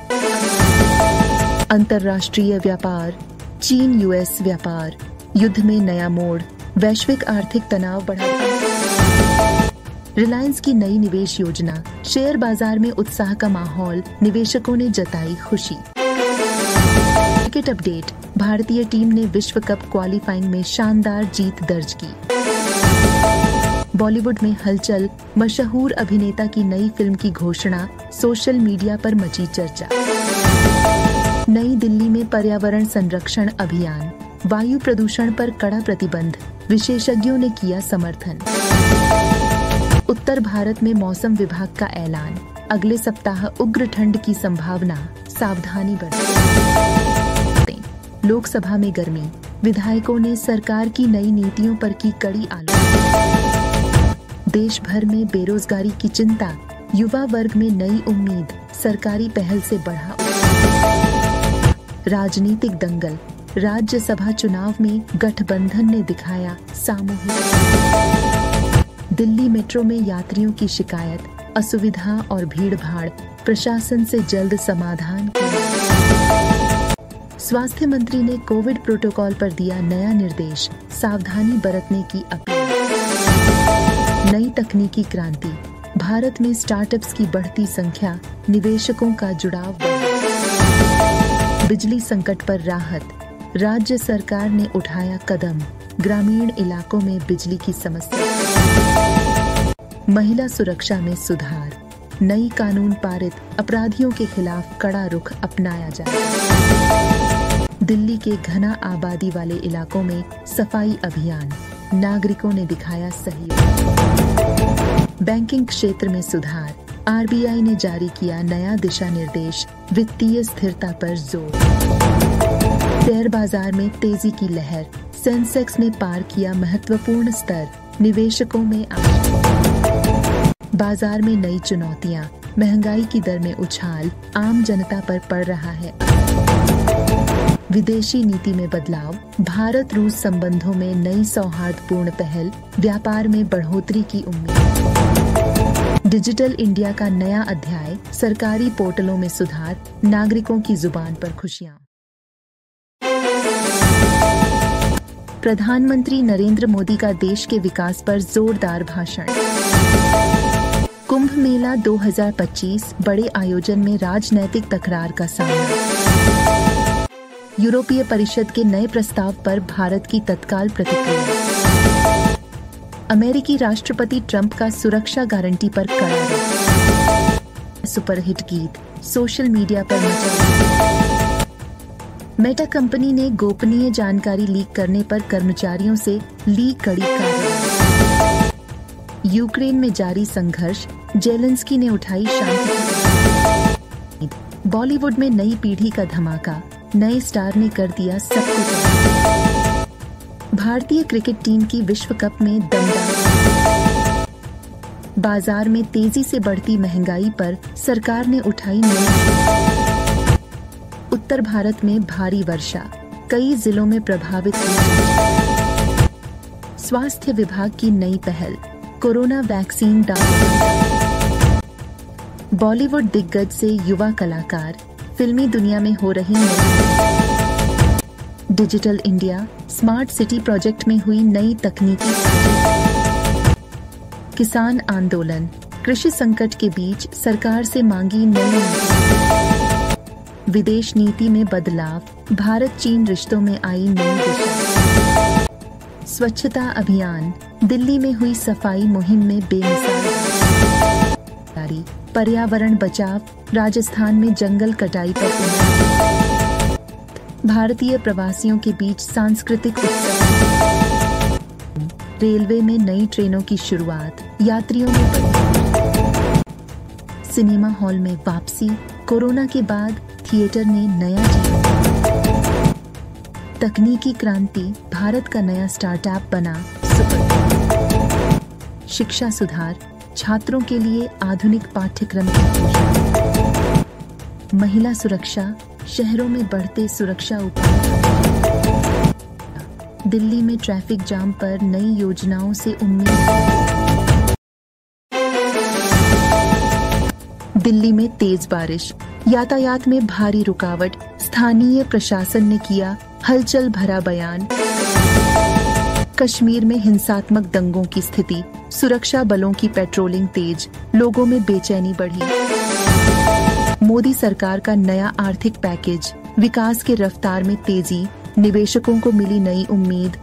अंतर्राष्ट्रीय व्यापार, चीन यूएस व्यापार, युद्ध में नया मोड़, वैश्विक आर्थिक तनाव बढ़ा। रिलायंस की नई निवेश योजना, शेयर बाजार में उत्साह का माहौल, निवेशकों ने जताई खुशी। क्रिकेट अपडेट, भारतीय टीम ने विश्व कप क्वालिफाइंग में शानदार जीत दर्ज की। बॉलीवुड में हलचल, मशहूर अभिनेता की नई फिल्म की घोषणा, सोशल मीडिया पर मची चर्चा। नई दिल्ली में पर्यावरण संरक्षण अभियान, वायु प्रदूषण पर कड़ा प्रतिबंध, विशेषज्ञों ने किया समर्थन। उत्तर भारत में मौसम विभाग का ऐलान, अगले सप्ताह उग्र ठंड की संभावना, सावधानी बरतें। लोकसभा में गर्मी, विधायकों ने सरकार की नई नीतियों पर की कड़ी आलोचना। देश भर में बेरोजगारी की चिंता, युवा वर्ग में नई उम्मीद, सरकारी पहल से बढ़ा। राजनीतिक दंगल, राज्यसभा चुनाव में गठबंधन ने दिखाया सामूहिक। दिल्ली मेट्रो में यात्रियों की शिकायत, असुविधा और भीड़-भाड़, प्रशासन से जल्द समाधान। स्वास्थ्य मंत्री ने कोविड प्रोटोकॉल पर दिया नया निर्देश, सावधानी बरतने की अपील। नई तकनीकी क्रांति, भारत में स्टार्टअप्स की बढ़ती संख्या, निवेशकों का जुड़ाव। बिजली संकट पर राहत, राज्य सरकार ने उठाया कदम, ग्रामीण इलाकों में बिजली की समस्या। महिला सुरक्षा में सुधार, नई कानून पारित, अपराधियों के खिलाफ कड़ा रुख अपनाया जाए। दिल्ली के घना आबादी वाले इलाकों में सफाई अभियान, नागरिकों ने दिखाया सहयोग। बैंकिंग क्षेत्र में सुधार, आरबीआई ने जारी किया नया दिशा निर्देश, वित्तीय स्थिरता पर जोर। शेयर बाजार में तेजी की लहर, सेंसेक्स ने पार किया महत्वपूर्ण स्तर, निवेशकों में आशा। बाजार में नई चुनौतियां, महंगाई की दर में उछाल, आम जनता पर पड़ रहा है। विदेशी नीति में बदलाव, भारत रूस संबंधों में नई सौहार्दपूर्ण पहल, व्यापार में बढ़ोतरी की उम्मीद। डिजिटल इंडिया का नया अध्याय, सरकारी पोर्टलों में सुधार, नागरिकों की जुबान पर खुशियां। प्रधानमंत्री नरेंद्र मोदी का देश के विकास पर जोरदार भाषण। कुंभ मेला 2025 बड़े आयोजन में राजनैतिक तकरार का सामना। यूरोपीय परिषद के नए प्रस्ताव पर भारत की तत्काल प्रतिक्रिया। अमेरिकी राष्ट्रपति ट्रंप का सुरक्षा गारंटी पर कड़ा रोक। सुपरहिट गीत सोशल मीडिया पर मचा। मेटा कंपनी ने गोपनीय जानकारी लीक करने पर कर्मचारियों से ली कड़ी कार्रवाई। यूक्रेन में जारी संघर्ष, जेलेंस्की ने उठाई शांति। बॉलीवुड में नई पीढ़ी का धमाका, नए स्टार ने कर दिया सब कुछ। भारतीय क्रिकेट टीम की विश्व कप में दमदार। बाजार में तेजी से बढ़ती महंगाई पर सरकार ने उठाई नई। उत्तर भारत में भारी वर्षा, कई जिलों में प्रभावित हुई। स्वास्थ्य विभाग की नई पहल, कोरोना वैक्सीन डाल। बॉलीवुड दिग्गज से युवा कलाकार, फिल्मी दुनिया में हो रही नई। Digital India smart city project में हुई नई तकनीकी। किसान आंदोलन, कृषि संकट के बीच सरकार से मांगी नई। विदेश नीति में बदलाव, भारत चीन रिश्तों में आई नई दिशा। स्वच्छता अभियान, दिल्ली में हुई सफाई मुहिम में बेमिसाल। पर्यावरण बचाव, राजस्थान में जंगल कटाई पर। भारतीय प्रवासियों के बीच सांस्कृतिक उत्सव। रेलवे में नई ट्रेनों की शुरुआत, यात्रियों में। सिनेमा हॉल में वापसी, कोरोना के बाद थिएटर ने नया जीवन। तकनीकी क्रांति, भारत का नया स्टार्टअप बना सुपर। शिक्षा सुधार, छात्रों के लिए आधुनिक पाठ्यक्रम की घोषणा। महिला सुरक्षा, शहरों में बढ़ते सुरक्षा उपाय। दिल्ली में ट्रैफिक जाम पर नई योजनाओं से उम्मीद। दिल्ली में तेज बारिश, यातायात में भारी रुकावट, स्थानीय प्रशासन ने किया हलचल भरा बयान। कश्मीर में हिंसात्मक दंगों की स्थिति, सुरक्षा बलों की पेट्रोलिंग तेज, लोगों में बेचैनी बढ़ी। मोदी सरकार का नया आर्थिक पैकेज, विकास के रफ्तार में तेजी, निवेशकों को मिली नई उम्मीद।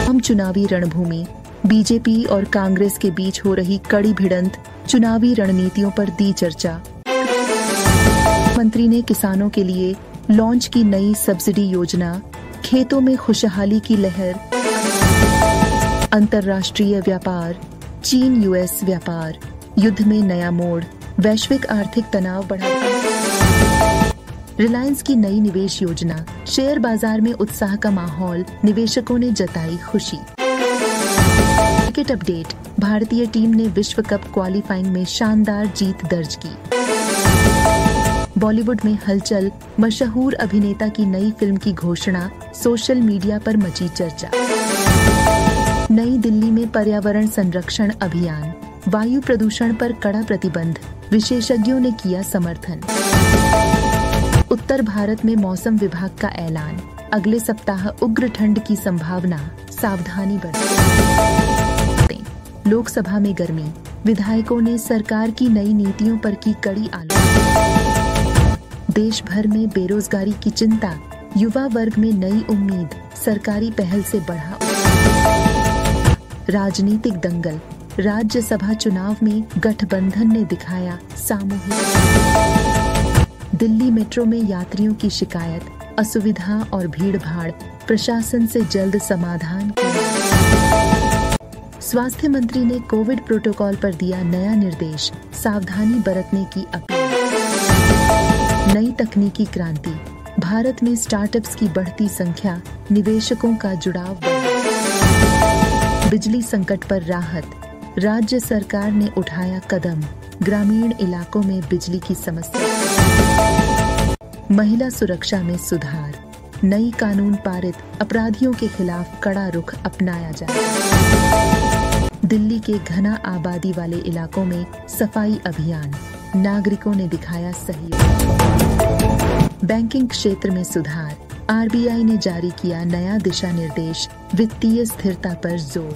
आम चुनावी रणभूमि, बीजेपी और कांग्रेस के बीच हो रही कड़ी भिड़ंत, चुनावी रणनीतियों पर दी चर्चा। मंत्री ने किसानों के लिए लॉन्च की नई सब्सिडी योजना, खेतों में खुशहाली की लहर। अंतर्राष्ट्रीय व्यापार, चीन यूएस व्यापार युद्ध में नया मोड़, वैश्विक आर्थिक तनाव बढ़ा। रिलायंस की नई निवेश योजना, शेयर बाजार में उत्साह का माहौल, निवेशकों ने जताई खुशी। क्रिकेट अपडेट, भारतीय टीम ने विश्व कप क्वालिफाइंग में शानदार जीत दर्ज की। बॉलीवुड में हलचल, मशहूर अभिनेता की नई फिल्म की घोषणा, सोशल मीडिया पर मची चर्चा। नई दिल्ली में पर्यावरण संरक्षण अभियान, वायु प्रदूषण पर कड़ा प्रतिबंध, विशेषज्ञों ने किया समर्थन। उत्तर भारत में मौसम विभाग का ऐलान, अगले सप्ताह उग्र ठंड की संभावना, सावधानी बरतें। लोकसभा में गर्मी, विधायकों ने सरकार की नई नीतियों पर की कड़ी आलोचना। देश भर में बेरोजगारी की चिंता, युवा वर्ग में नई उम्मीद, सरकारी पहल से बढ़ा। राजनीतिक दंगल, राज्यसभा चुनाव में गठबंधन ने दिखाया सामूहिक। दिल्ली मेट्रो में यात्रियों की शिकायत, असुविधा और भीड़-भाड़, प्रशासन से जल्द समाधान किया। स्वास्थ्य मंत्री ने कोविड प्रोटोकॉल पर दिया नया निर्देश, सावधानी बरतने की अपील। नई तकनीकी क्रांति, भारत में स्टार्टअप्स की बढ़ती संख्या, निवेशकों का जुड़ाव बढ़ा। बिजली संकट पर राहत, राज्य सरकार ने उठाया कदम, ग्रामीण इलाकों में बिजली की समस्या। महिला सुरक्षा में सुधार, नई कानून पारित, अपराधियों के खिलाफ कड़ा रुख अपनाया जाए। दिल्ली के घना आबादी वाले इलाकों में सफाई अभियान, नागरिकों ने दिखाया सहयोग। बैंकिंग क्षेत्र में सुधार, आरबीआई ने जारी किया नया दिशा निर्देश, वित्तीय स्थिरता पर जोर।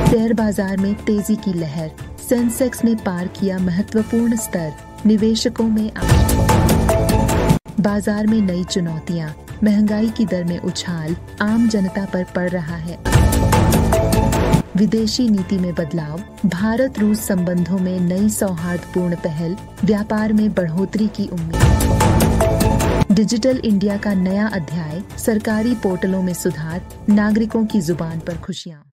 शेयर बाजार में तेजी की लहर, सेंसेक्स ने पार किया महत्वपूर्ण स्तर, निवेशकों में आशा। बाजार में नई चुनौतियां, महंगाई की दर में उछाल, आम जनता पर पड़ रहा है। विदेशी नीति में बदलाव, भारत रूस संबंधों में नई सौहार्दपूर्ण पहल, व्यापार में बढ़ोतरी की उम्मीद। डिजिटल इंडिया का नया अध्याय, सरकारी पोर्टलों में सुधार, नागरिकों की जुबान पर खुशियां।